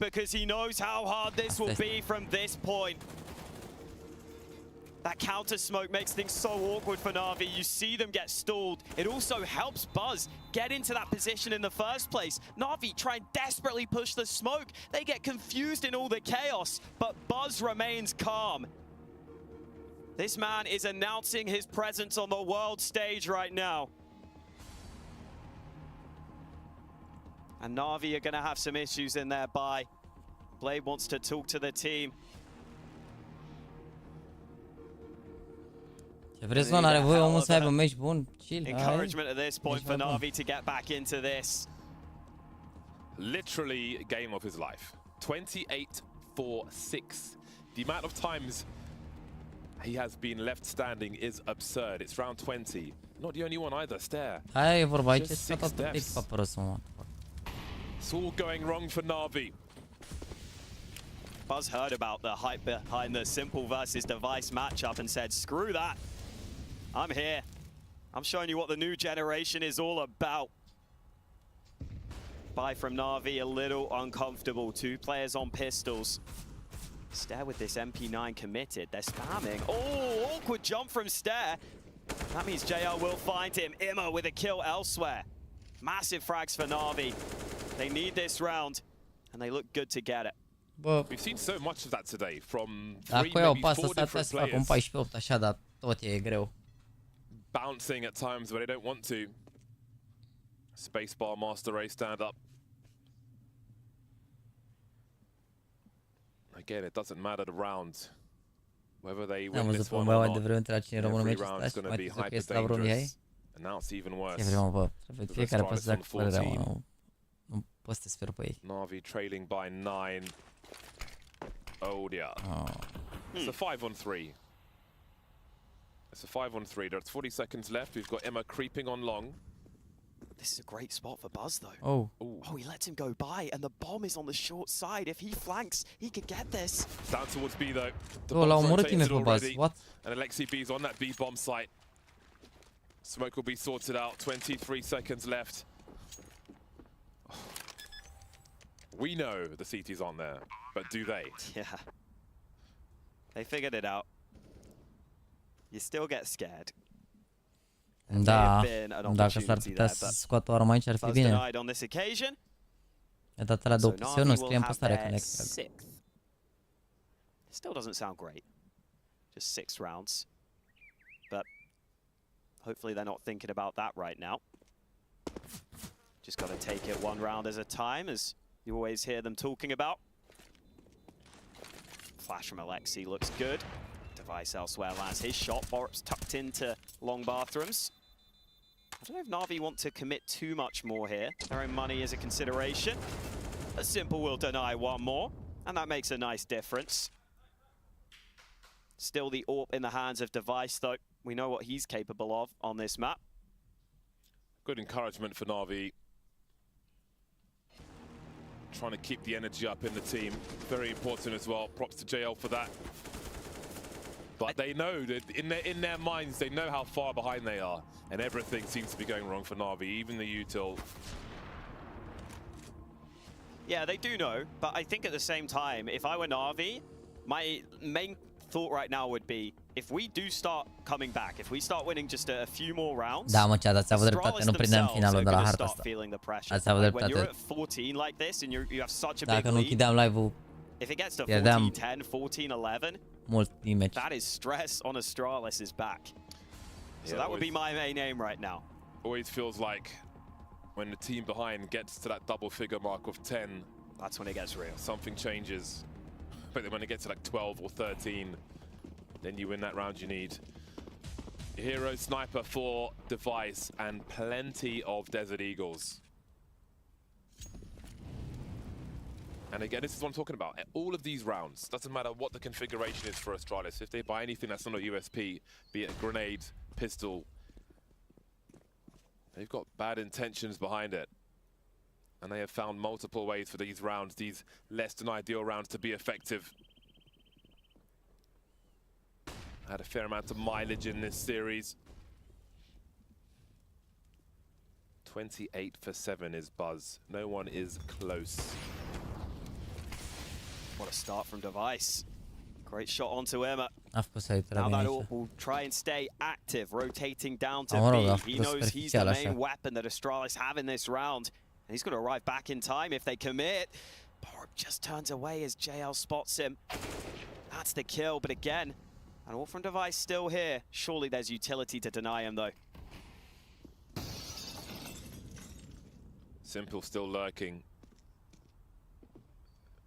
That counter smoke makes things so awkward for Na'Vi. You see them get stalled. It also helps Buzz get into that position in the first place. Na'Vi try and desperately push the smoke. They get confused in all the chaos, but Buzz remains calm. This man is announcing his presence on the world stage right now. And Na'Vi are going to have some issues in their buy. Blade wants to talk to the team. Ce vreți, mă, n-are voie omul să aibă meci bun, chill, Encouragement at this point for Na'Vi to get back into this. Literally game of his life. 28-4-6. The amount of times he has been left standing is absurd. It's round 20. Not the only one either. Stare. Aia e vorba, aici este toată echipa părăsă, mă. It's all going wrong for Na'Vi. Buzz heard about the hype behind the Simple versus Device matchup and said, screw that. I'm here. I'm showing you what the new generation is all about. Buy from Na'Vi, a little uncomfortable. 2 players on pistols. Stare with this MP9 committed. They're spamming. Oh, awkward jump from Stare. That means JL will find him. Imma with a kill elsewhere. Massive frags for Na'Vi. They need this round, and they look good to get it. Bă, We've seen so much of that today from 3, dacă eu maybe pasă 4 să putea different să fac un players 14-8 așa, dar tot e greu. bouncing at times where they don't want to. Spacebar Master Race stand up. Again, it doesn't matter the round. Whether they Am win văzut this pe one mai or mai not, devreme între cine românul every meciul round ăsta is și going to mai be târziu că hyper este la vreo Mihai. dangerous. And now it's even Ce worse. vrem, mă, bă, trebuie The fiecare Astralis poate să on facă părerea, 14. nu poți să te speri pe ei. Na'Vi trailing by 9. Oh dear. It's a 5-on-3. It's a 5-on-3. There's 40 seconds left. We've got Imma creeping on long. This is a great spot for Buzz, though. Oh. Oh, he lets him go by, and the bomb is on the short side. If he flanks, he could get this. Down towards B though. The Oh, l-au bomb's omorât rotated imediat pe Buzz. already, What? and Alexi B's on that B bomb site. Smoke will be sorted out. 23 seconds left. We know the CT's on there, but do they? Yeah. They figured it out. You still get scared. Da, dacă s-ar putea să scoată o armă aici ar fi bine. E dată la 2 puse, nu scriem pe stare când extrag. Still doesn't sound great. Just 6 rounds. But hopefully they're not thinking about that right now. Just got to take it one round at a time, as you always hear them talking about. Flash from Alexi looks good. Device elsewhere lands his shot. Borup's tucked into long bathrooms. I don't know if Na'Vi want to commit too much more here. Their own money is a consideration. A Simple will deny one more, and that makes a nice difference. Still the AWP in the hands of Device, though. We know what he's capable of on this map. Good encouragement for Na'Vi. Trying to keep the energy up in the team. Very important as well. Props to JL for that. But they know that in their minds, they know how far behind they are. And everything seems to be going wrong for Na'Vi, even the util. Yeah, they do know, but I think at the same time, if I were Na'Vi, my main thought right now would be, if we do start coming back, if we start winning just a few more rounds, Da, mă, cea, ați avut dreptate, nu prindeam finalul de la harta asta. Ați avut When you're dreptate. at 14 like this and you have such a big Dacă nu lead, închideam live-ul if it gets to pierdeam 14-10, 14-11, mult din meci. that is stress on Astralis' back. So that would be my main aim right now. Always feels like when the team behind gets to that double figure mark of 10, that's when it gets real. Something changes. But then when it gets to like 12 or 13, then you win that round you need. Hero sniper for Device and plenty of Desert Eagles. And again, this is what I'm talking about. All of these rounds, doesn't matter what the configuration is for Astralis. If they buy anything that's not a USP, be it a grenade, pistol, they've got bad intentions behind it. And they have found multiple ways for these rounds, these less than ideal rounds, to be effective. Had a fair amount of mileage in this series. 28-7 is Buzz. No one is close. What a start from Device. Great shot onto Imma. A făcut site-ul Now bine that aici. AWP will try and stay active, rotating down to Mă rog, a B. He făcut knows he's the superficial main așa. weapon that Astralis have in this round. And he's going to arrive back in time if they commit. Borup just turns away as JL spots him. That's the kill, but again, an orphan device still here. Surely there's utility to deny him, though. Simple still lurking.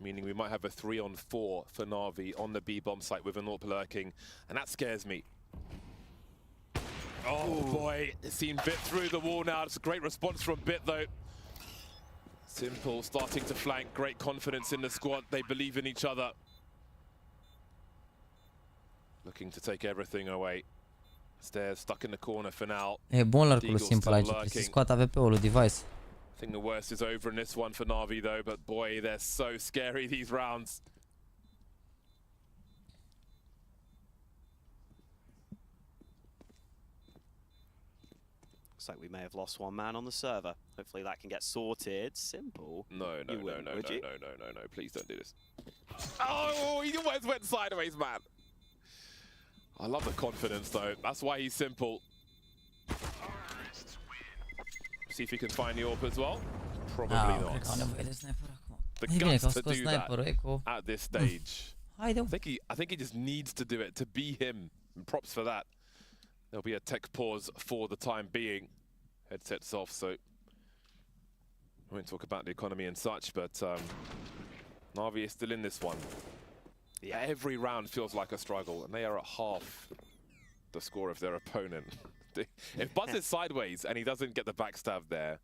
Meaning we might have a 3-on-4 for NAVI on the B bomb site with an AWP lurking, and that scares me. Oh boy, seen Bit through the wall now. It's a great response from Bit though. Simple starting to flank, great confidence in the squad. They believe in each other. Looking to take everything away. Stairs stuck in the corner for now. E bun lurkul Simple aici, trebuie să scoată AWP-ul lui device. I think the worst is over in this one for NAVI though, but boy, they're so scary these rounds. Looks like we may have lost one man on the server. Hopefully that can get sorted. Simple. No, You wouldn't, would you? no, please don't do this. Oh, he almost went sideways, man. I love the confidence though. That's why he's Simple. See if he can find the AWP as well. Probably not. Cred că au nevoie de sniper acum. The E bine că au guts to scos do that sniperul, Eco. at this stage. Haide, I think he just needs to do it to be him. And props for that. There'll be a tech pause for the time being. Headsets off, so I won't talk about the economy and such, but NAVI is still in this one. Yeah, every round feels like a struggle, and they are at half the score of their opponent. If Buzz is sideways and he doesn't get the backstab there,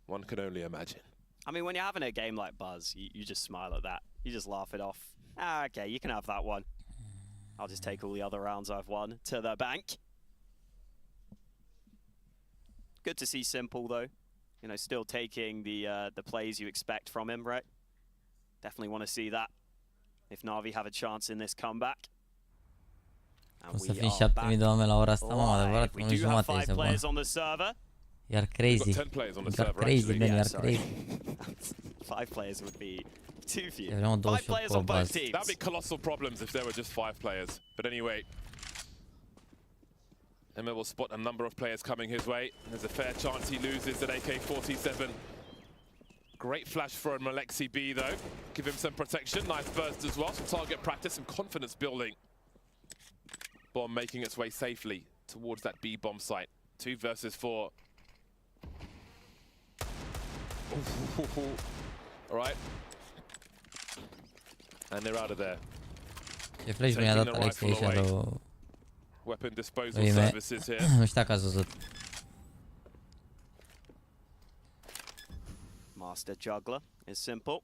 one can only imagine. I mean, when you're having a game like Buzz, you just smile at that. You just laugh it off. Ah, okay, you can have that one. I'll just take all the other rounds I've won to the bank. Good to see Simple, though. You know, still taking the plays you expect from him, right? Definitely want to see that. If NAVI have a chance in this comeback. O să fim 7000 de oameni la ora asta, mă, adevărat, We unul do have jumate 5 este players bun. on the server. Iar crazy. We've got 10 players on the Iar server, crazy, actually. Ben, Yeah, iar sorry. crazy. 5 players would be too few. Yeah, we don't 5 players on both Buzz. teams. That'd be colossal problems if there were just 5 players. But anyway, Emma will spot a number of players coming his way. There's a fair chance he loses at AK-47. Great flash from Alexi B, though. Give him some protection. Nice burst as well. Some target practice, some confidence building. Bomb making its way safely towards that B bomb site. 2 versus 4. All right. And they're out of there. Ce flash mi-a dat Alexi aici lui... Weapon disposal lui services here. Nu știu dacă ați văzut. Master Juggler is Simple.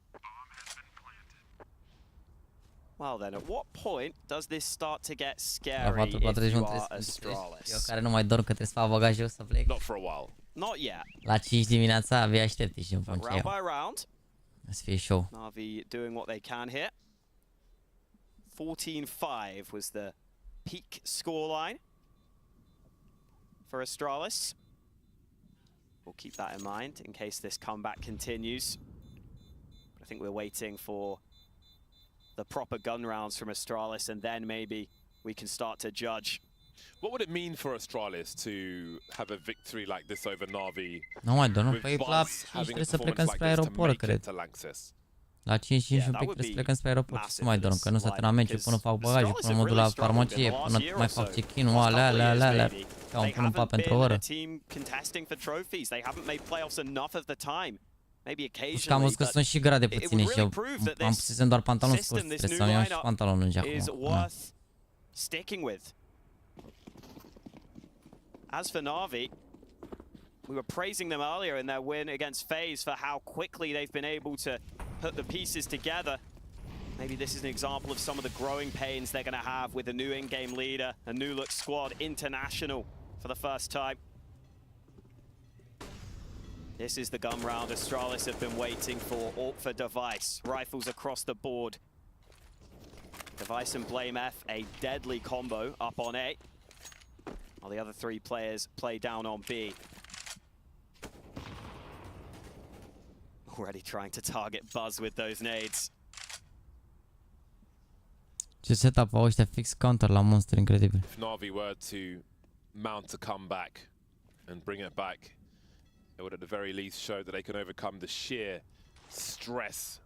Well then, at what point does this start to get La scary 4:41 if you trebuie are să... Astralis? Eu care nu mai dorm că trebuie să fac bagajul să plec. Not for a while. Not yet, La 5 dimineața abia aștept și îmi but fac round eu. by round, O să fie show. NAVI doing what they can here. 14-5 was the peak scoreline for Astralis. We'll keep that in mind in case this comeback continues. I think we're waiting for the proper gun rounds from Astralis, and then maybe we can start to judge. What would it mean for Astralis to have a victory like this over NAVI? Nu mai dorm, With păi la Buzz 5 having a trebuie să plecăm performance spre like this to aeroport, make it cred. to Lanxess? La 5 și un pic that would trebuie să be plecăm spre aeroport. Și să mai dorm, că nu s-a massive terminat meciul până fac bagajul, până mă duc la farmacie, până mai fac check-in-ul, alea. Ca un pun un pat pentru o oră. Team contesting for trophies. They haven't made playoffs enough of the time. Maybe Și că am occasionally, văzut că sunt și grade puține și eu am pusesem doar pantaloni scurți, trebuie să-mi iau și pantaloni lungi is acum. worth sticking with. As for NAVI, we were praising them earlier in their win against FaZe for how quickly they've been able to put the pieces together. Maybe this is an example of some of the growing pains they're going to have with a new in-game leader, a new look squad, international for the first time. This is the gun round Astralis have been waiting for. AWP for Device, rifles across the board. Device and Blame F, a deadly combo up on A. While the other 3 players play down on B. Already trying to target Buzz with those nades. Ce setup au ăștia fix counter la monster, incredibil. If NAVI were to mount a comeback and bring it back, it would at the very least show that they can overcome the sheer stress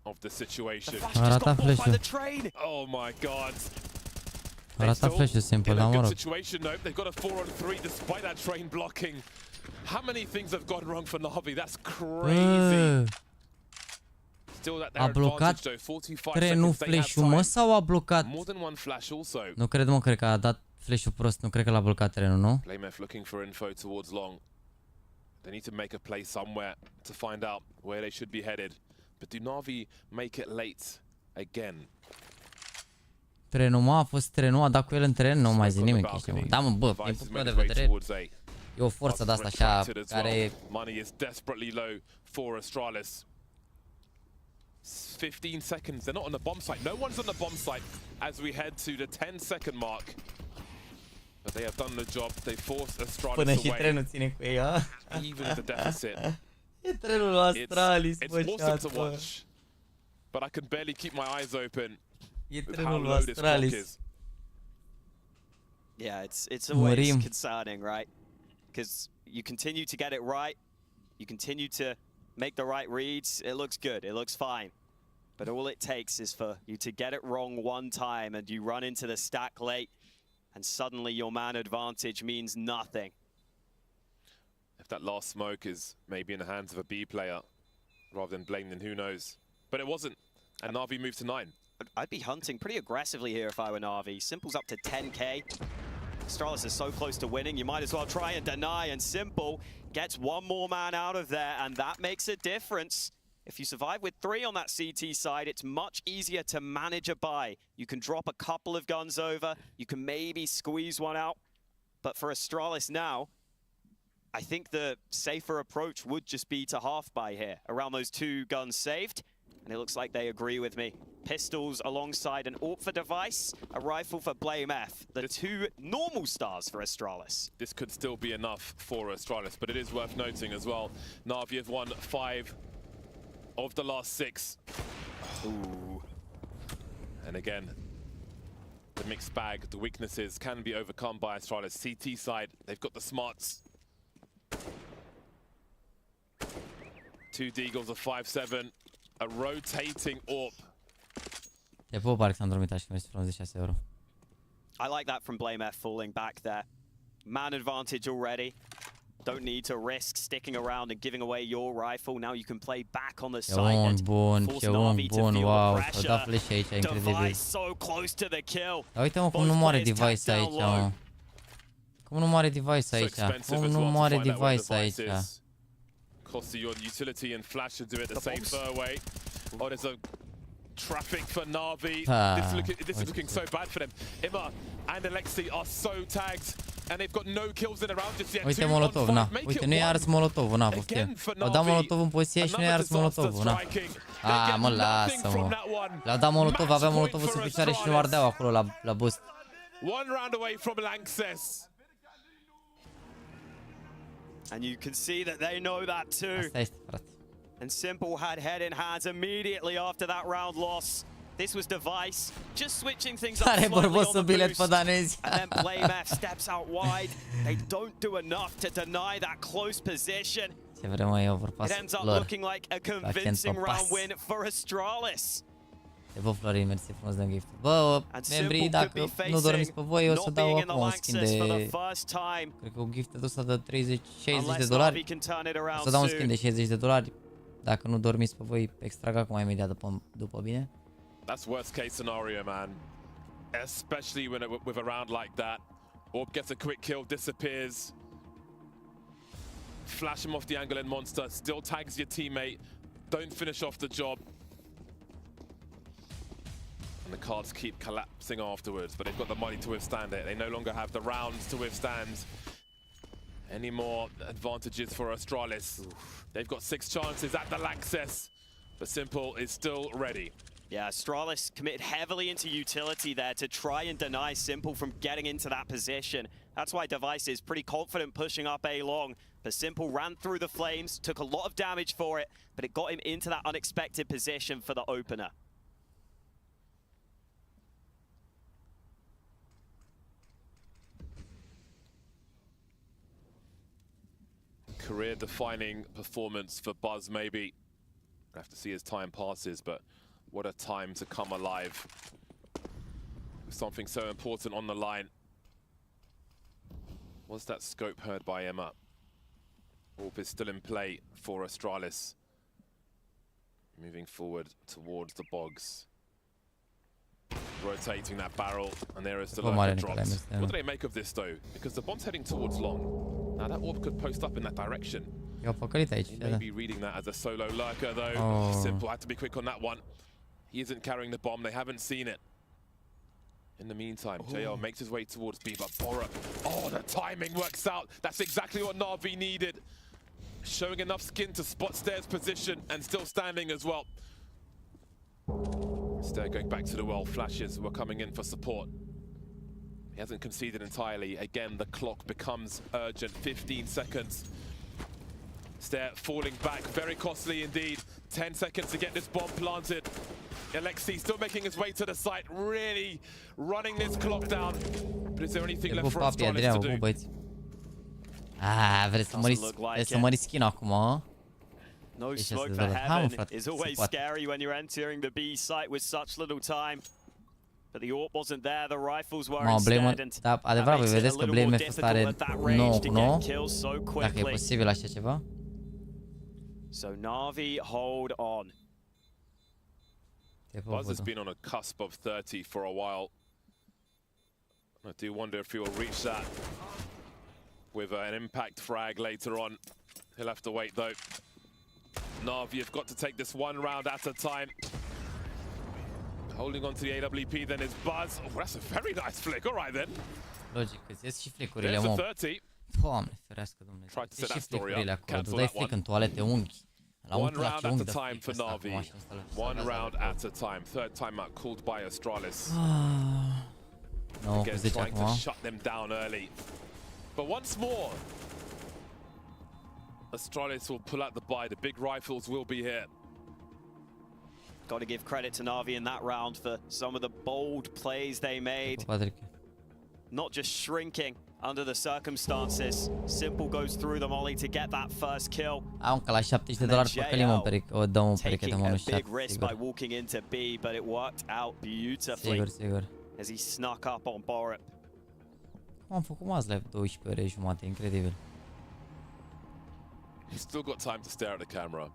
of the situation. Arata flash-ul. Oh my god. Arata flash-ul simple, dar mă rog. Situation, no, they've got a 4-on-3 despite that train blocking. How many things have gone wrong for NAVI? That's crazy. A blocat trenul flash-ul, mă, sau a blocat? Nu cred, mă, cred că a dat flash-ul prost, nu cred că l-a blocat trenul, nu? Playmef looking for info towards long. They need to make a play somewhere to find out where they should be headed. But do NAVI make it late again? Trenul, mă, a fost trenul, a dat cu el în tren, nu mai zic nimic. Da, mă, bă, din punctul meu de vedere, e o forță de asta așa, care... Money is desperately low for Astralis. 15 seconds, they're not on the bomb site. No one's on the bomb site as we head to the 10-second mark. But they have done the job. They forced Astralis Până away. și trenul ține cu ei, a? Even with the deficit. E trenul Astralis, it's bă, awesome to watch. But I can barely keep my eyes open. E trenul Astralis. Yeah, it's always concerning, right? Because you continue to get it right. You continue to make the right reads. It looks good. It looks fine. But all it takes is for you to get it wrong one time and you run into the stack late and suddenly your man advantage means nothing. If that last smoke is maybe in the hands of a B player rather than Blame, then who knows? But it wasn't. And NAVI moves to 9. I'd be hunting pretty aggressively here if I were NAVI. Simple's up to 10k. Astralis is so close to winning, you might as well try and deny, and Simple gets one more man out of there, and that makes a difference. If you survive with 3 on that CT side, it's much easier to manage a buy. You can drop a couple of guns over, you can maybe squeeze one out, but for Astralis now, I think the safer approach would just be to half buy here, around those 2 guns saved, and it looks like they agree with me. Pistols alongside an AWP for Device, a rifle for BlameF, the 2 normal stars for Astralis. This could still be enough for Astralis, but it is worth noting as well, NAVI have won 5 of the last 6. Ooh. And again, the mixed bag, the weaknesses can be overcome by Astralis. CT side, they've got the smarts. 2 Deagles of 5-7, a rotating AWP. E pe o parcă s-a îndormit așa, mersi frumos de 6 euro. I like that from BlameF falling back there. Man advantage already. Don't need to risk sticking around and giving away your rifle. Now you can play back on the site and force NAVI to feel wow, the pressure. Device so close to the kill. Dar uite, mă, cum nu moare Device aici, mă. Cum nu moare Device aici? Cum nu moare Device aici? Cost you on utility and Flash to do it the same third way. Oh, there's a traffic for NAVI. This is looking so bad for them. Ima and Alexi are so tagged. And they've got no kills in a round just yet. Uite Molotov, na. Uite, nu i-a ars Molotovul, na, poftim. O dat Molotov în poziție și nu i-a ars Molotovul, na. A, mă, lasă-mă. Le-a dat Molotov, avea Molotovul sub picioare și nu ardeau acolo la boost. One round away from Lanxess. And you can see that they know that too. Asta este, frate. And Simple had head in hands immediately after that round loss. This was Device, just switching things up slightly on the boost. And then BlameF steps out wide. They don't do enough to deny that close position. It ends up looking like a convincing round win for Astralis. Bă, Florin, mersi frumos de gift. Bă, membrii, dacă nu dormiți pe voi, o să dau acum un skin de... Cred că o gift de ăsta de 30-60 de dolari. O să dau un skin de 60 de dolari. Dacă nu dormiți pe voi, extrag acum imediat după, bine? That's worst case scenario, man. Especially with a round like that. Orb gets a quick kill, disappears. Flash him off the angle and monster. Still tags your teammate. Don't finish off the job. And the cards keep collapsing afterwards, but they've got the money to withstand it. They no longer have the rounds to withstand any more advantages for Astralis. Oof. They've got 6 chances at the Lanxess, but Simple is still ready. Yeah, Astralis committed heavily into utility there to try and deny Simple from getting into that position. That's why Device is pretty confident pushing up A long. But Simple ran through the flames, took a lot of damage for it, but it got him into that unexpected position for the opener. career-defining performance for Buzz, maybe. We'll have to see as time passes, but what a time to come alive. Something so important on the line. Was that scope heard by Emma? Orb is still in play for Astralis. Moving forward towards the bogs. Rotating that barrel, and there is the lurker dropped. What do they make of this though? Because the bomb's heading towards long. Now that orb could post up in that direction. Maybe reading that as a solo lurker though. Simple, had to be quick on that one. He isn't carrying the bomb, they haven't seen it. In the meantime, JL makes his way towards B, but Bora, the timing works out. That's exactly what NAVI needed. Showing enough skin to spot Stair's position and still standing as well. Stair going back to the well, flashes were coming in for support. He hasn't conceded entirely. Again, the clock becomes urgent, 15 seconds. Stair falling back, very costly indeed. 10 seconds to get this bomb planted. Alexi still making his way to the site, really running this clock down. But is there anything left for Astralis to do? Vreți să mări skin acum? No smoke for heaven is always scary when you're entering the B site with such little time. But the AWP wasn't there, the rifles were instead, and that makes it a little more difficult at that range to get kills so quickly. Dacă e posibil așa ceva. So NAVI hold on. Buzz has been on a cusp of 30 for a while. I do wonder if he will reach that with an impact frag later on. He'll have to wait though. NAVI have got to take this one round at a time. Holding on to the AWP then is Buzz. Oh, that's a very nice flick. All right then. Logic, îți ies și flicurile, mă. Doamne, ferească Dumnezeu. Îți ies și flicurile acolo. Tu dai flic în toalete, unghi. One round at a time for NAVI. One round at a time. Third timeout called by Astralis. Again, trying to shut them down early. But once more, Astralis will pull out the buy. The big rifles will be here. Got to give credit to NAVI in that round for some of the bold plays they made. Not just shrinking under the circumstances. Simple goes through the molly to get that first kill. Încă la $70 pe călimă o dăm un pereche de taking a big risk by walking into B, but it worked out beautifully. Sigur. As he snuck up on Borup. Am făcut mazi la 12 ore jumate, incredibil. He's still got time to stare at the camera.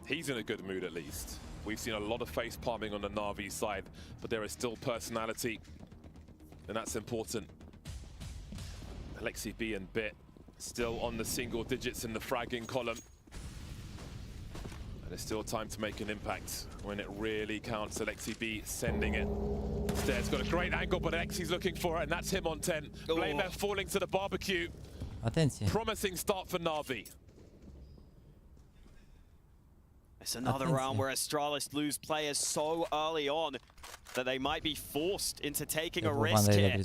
He's in a good mood at least. We've seen a lot of face palming on the NAVI side, but there is still personality, and that's important. Alexi B and Bit still on the single digits in the fragging column. And there's still time to make an impact when it really counts. Alexi B sending it. Stair's got a great angle, but Alexi's looking for it, and that's him on 10. Blamer falling to the barbecue. Atenție. Promising start for NAVI. It's another round where Astralis lose players so early on that they might be forced into taking a risk here.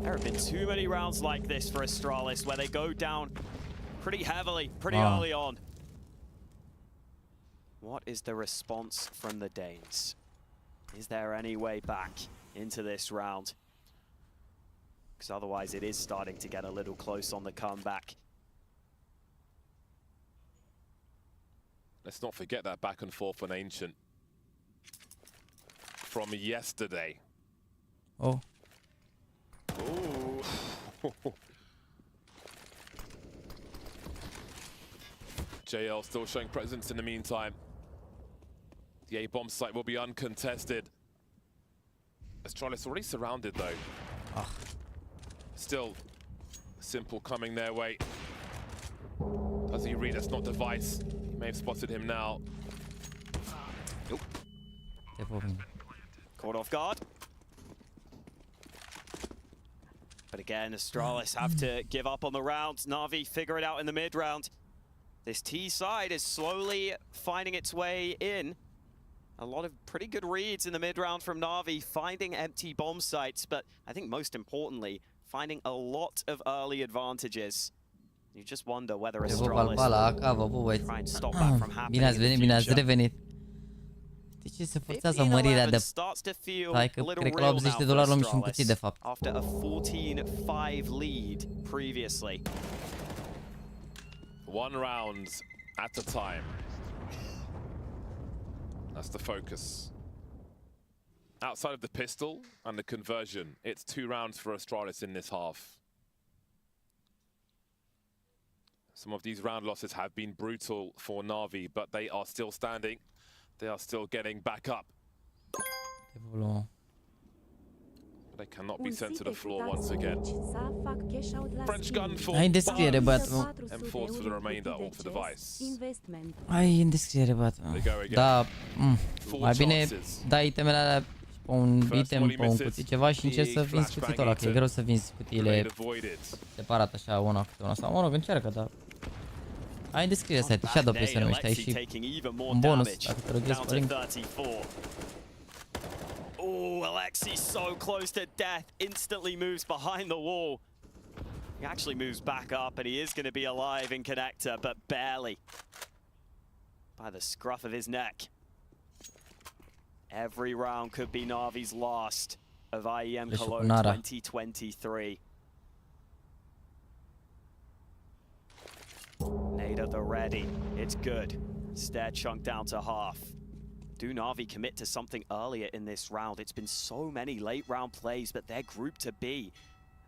There have been too many rounds like this for Astralis where they go down pretty heavily, pretty early on. What is the response from the Danes? Is there any way back into this round? Because otherwise it is starting to get a little close on the comeback. Let's not forget that back and forth on Ancient from yesterday. Oh. Ooh. JL still showing presence in the meantime. The A-bomb site will be uncontested. Astralis already surrounded though. Still, Simple coming their way. Does he read? That's not Device. He may have spotted him now. Nope. Caught off guard. But again, Astralis have to give up on the round. NAVI figure it out in the mid-round. This T side is slowly finding its way in. A lot of pretty good reads in the mid-round from NAVI, finding empty bomb sites, but I think most importantly, finding a lot of early advantages. You just wonder whether Astralis will try and stop that from happening in the future. Bine ați revenit. De ce se forțează mărirea de... Hai că cred că la $80 luăm și un cuțit de fapt. After a 14-5 lead previously. One round at a time. That's the focus. Outside of the pistol and the conversion, it's 2 rounds for Astralis in this half. Some of these round losses have been brutal for NAVI, but they are still standing. They are still getting back up. But they cannot be sent to the floor once again. French gun for Ai în descriere, băiatul. M4 for the remainder, all for device. Ai în descriere, băiatul. Da, mai bine dai itemele alea pe un item, pe un cuțit ceva și încerci să vinzi cuțitul ăla, că e greu să vinzi cutiile separat așa, una câte una. Sau, mă rog, încearcă, dar... Ai în descriere site, Shadow Play se numește, ai și un bonus dacă te loghezi pe link. Oh, Alexi so close to death, instantly moves behind the wall. He actually moves back up and he is going to be alive in connector, but barely. By the scruff of his neck. Every round could be Navi's last of IEM Cologne 2023. Nade at the ready. It's good. Stair chunk down to half. Do Navi commit to something earlier in this round? It's been so many late round plays, but they're grouped to B.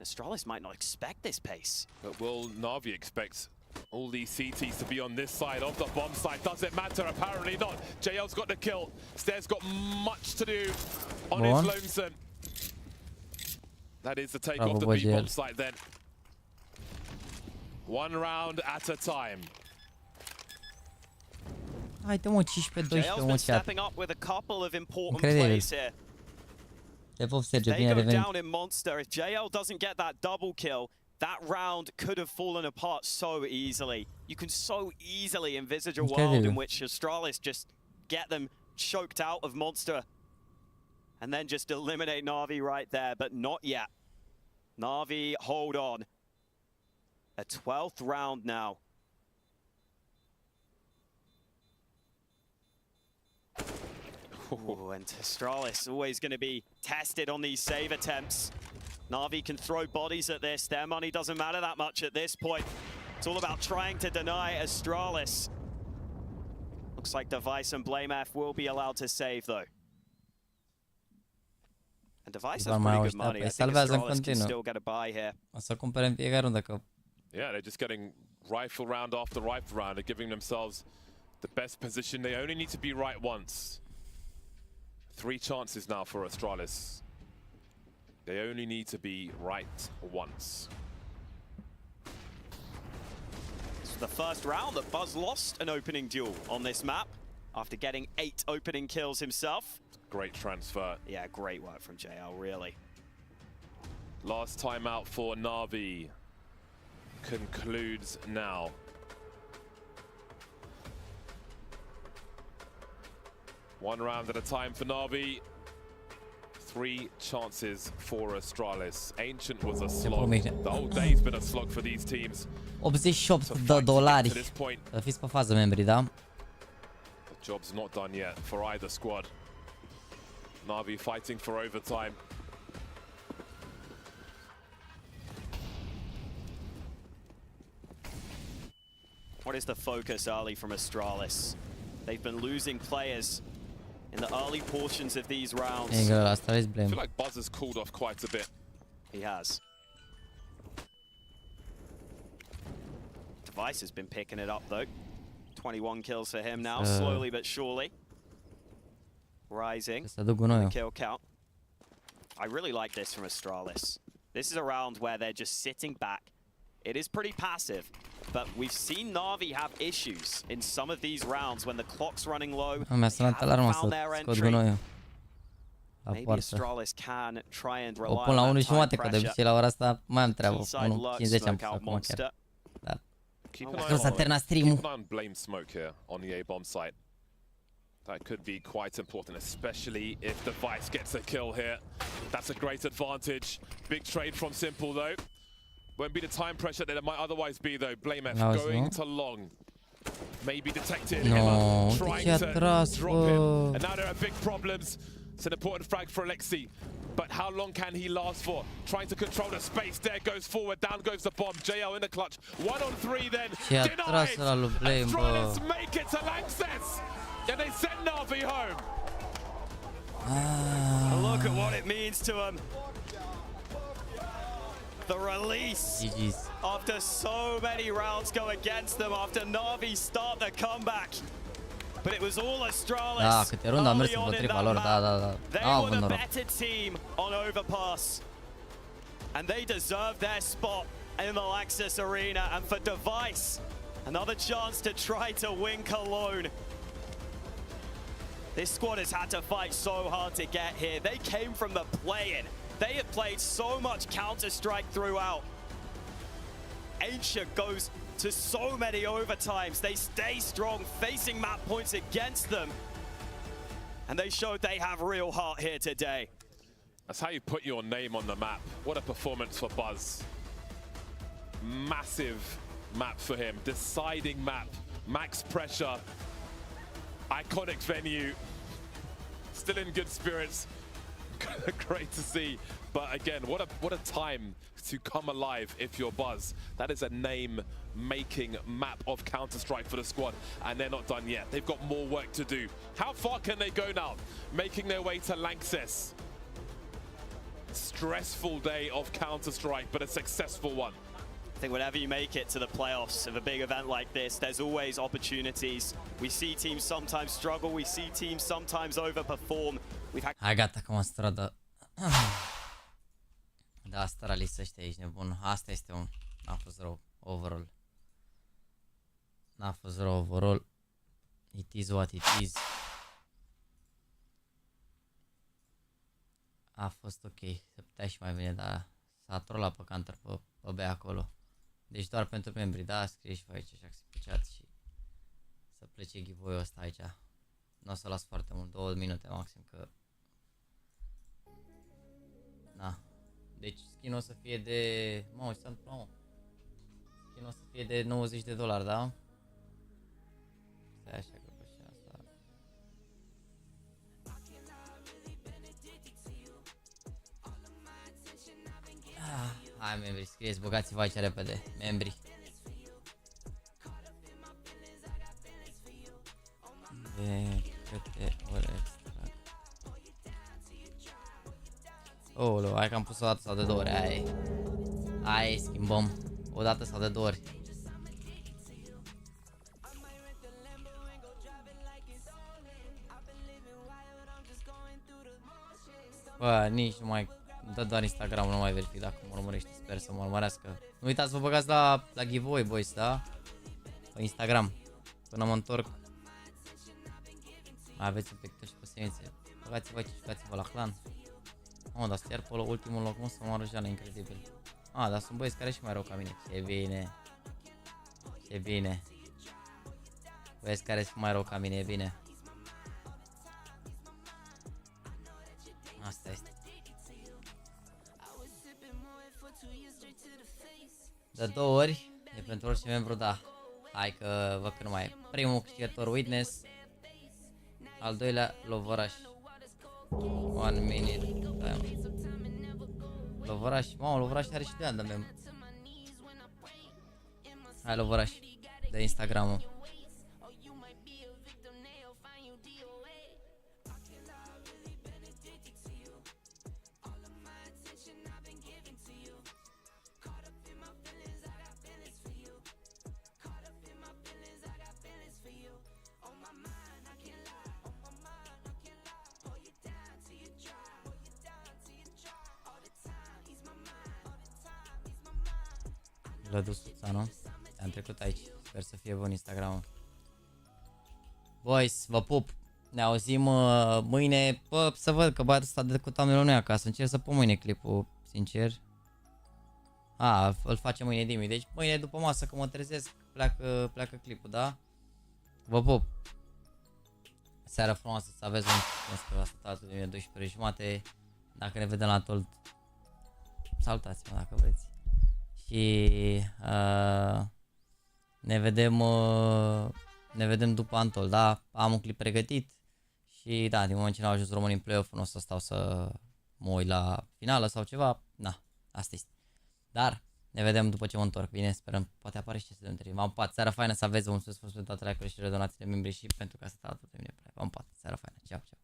Astralis might not expect this pace. But will Navi expect all these CTs to be on this side of the bomb site? Does it matter? Apparently not. JL's got the kill. Stair's got much to do on his lonesome. That is the take off the B bomb site then. One round at a time. Haide mă, 15-12, mă, chat. Incredibil. Levov Sergio, bine revenit. If JL doesn't get that double kill, that round could have fallen apart so easily. You can so easily envisage a world in which Astralis just get them choked out of Monster and then just eliminate Navi right there, but not yet. Navi, hold on. A 12th round now. Ooh, and Astralis always going to be tested on these save attempts. Navi can throw bodies at this. Their money doesn't matter that much at this point. It's all about trying to deny Astralis. Looks like Device and BlameF will be allowed to save, though. And Device has pretty good money. I think Astralis can still get a buy here. O să cumpere în fiecare rundă, că... Yeah, they're just getting rifle round after rifle round. They're giving themselves the best position. They only need to be right once. 3 chances now for Astralis. They only need to be right once. This was the first round that Buzz lost an opening duel on this map after getting 8 opening kills himself. Great transfer. Yeah, great work from JL, really. Last time out for NAVI concludes now. One round at a time for NAVI. 3 chances for Astralis. Ancient was a slog. The whole day's been a slog for these teams. $88. Să fiți pe fază, membrii, da? The job's not done yet for either squad. NAVI fighting for overtime. What is the focus early from Astralis? They've been losing players in the early portions of these rounds. I feel like Buzz has cooled off quite a bit. He has. Device has been picking it up though. 21 kills for him now, slowly but surely. Rising the kill count. I really like this from Astralis. This is a round where they're just sitting back. It is pretty passive, but we've seen Navi have issues in some of these rounds when the clock's running low. They haven't found their entry. Maybe Astralis can try and rely on that time pressure. Seaside lurks smoke out Monster. Keep an eye on blame smoke here on the A bomb site. That could be quite important, especially if Device gets a kill here. That's a great advantage. Big trade from Simple though. Won't be the time pressure that it might otherwise be though. BlameF going to long. Maybe detected No, him de ce trying a to tras, drop him. bă? And now there are big problems. It's an important frag for Alexi. But how long can he last for? Trying to control the space. There goes forward. Down goes the bomb. JL in the clutch. 1 on 3 then. Ce a Denied. tras ăla lui Blame, Astralis bă? make it to Lanxess. And they send NAVI home. And look at what it means to him. The release GG's. after so many rounds go against them, after NAVI start the comeback. But it was all Astralis. Da, câte runde am mers early on in împotriva that lor, map. da, da, da. They Au were avut the noroc. better team on Overpass. And they deserve their spot in the Lanxess arena. And for Device, another chance to try to win Cologne. This squad has had to fight so hard to get here. They came from the play-in. They had played so much Counter-Strike throughout. Ancient goes to so many overtimes. They stay strong, facing map points against them. And they showed they have real heart here today. That's how you put your name on the map. What a performance for Buzz. Massive map for him. Deciding map. Max pressure. Iconic venue. Still in good spirits. Great to see. But again, what a time to come alive if you're Buzz. That is a name-making map of Counter-Strike for the squad, and they're not done yet. They've got more work to do. How far can they go now? Making their way to Lanxess. Stressful day of Counter-Strike, but a successful one. I think whenever you make it to the playoffs of a big event like this, there's always opportunities. We see teams sometimes struggle, we see teams sometimes overperform. We've had Hai, gata că mă stradă. Da, ASTRALIS ăștia, ești nebun. Asta este un... N-a fost rău, overall. N-a fost rău, overall. It is what it is. A fost ok, se putea și mai bine, dar s-a trolat pe Counter pe B acolo. Deci doar pentru membri, da, scrie și voi aici așa pe chat și să plece giveaway-ul ăsta aici. Nu o să las foarte mult, 2 minute maxim, că... Na. Deci skin o să fie de... Mamă, ce s-a întâmplat, mă? Skin o să fie de $90, da? Stai așa că pe și asta... Hai, membri, scrieți, băgați-vă aici repede, membri. De câte ori extrag? Olo, hai că am pus o dată sau de 2 ori, hai, schimbăm, o dată sau de 2 ori. Bă, nici nu mai... Dă doar Instagram, nu mai verific dacă mă urmărește, sper să mă urmărească. Nu uitați să vă băgați la giveaway, boys, da? Pe Instagram. Până mă întorc. Mai aveți un pic și pe semințe. Băgați-vă aici, jucați-vă la clan. Mă, dar iar pe ultimul loc, mă, să mă răjeană, incredibil. Dar sunt băieți care și mai rău ca mine. Ce bine. Ce bine. Băieți care și mai rău ca mine, e bine. Asta este. De 2 ori, e pentru orice membru, da. Hai că văd că nu mai e. Primul câștigător Witness. Al doilea Lovoraș. 1 minute. Lovoraș, mamă, Lovoraș are și 2 ani de membru. Hai Lovoraș, de Instagram-ul. Lădusuța, nu? Te-am trecut aici. Sper să fie bun Instagram-ul. Boys, vă pup. Ne auzim mâine. Bă, să văd că băiatul ăsta de cu thumbnail-ul nu e acasă. Încerc să pun mâine clipul, sincer. Îl face mâine Dimi. Deci mâine după masă că mă trezesc, pleacă clipul, da? Vă pup. Seara frumoasă, să aveți un statul de 12:30. Dacă ne vedem la Told, salutați-mă dacă vreți. Și ne ne vedem după Antol, da? Am un clip pregătit și da, din moment ce n-au ajuns românii în play-off, nu o să stau să mă uit la finală sau ceva, na, asta este. Dar ne vedem după ce mă întorc, bine, sperăm, poate apare și ce să dăm întâlniri. V-am pupat, seara faină să aveți, vă mulțumesc pentru toate like-urile și redonațiile membri și pentru că ați stat alături de mine. V-am pupat, seara faină, ceau, ceau.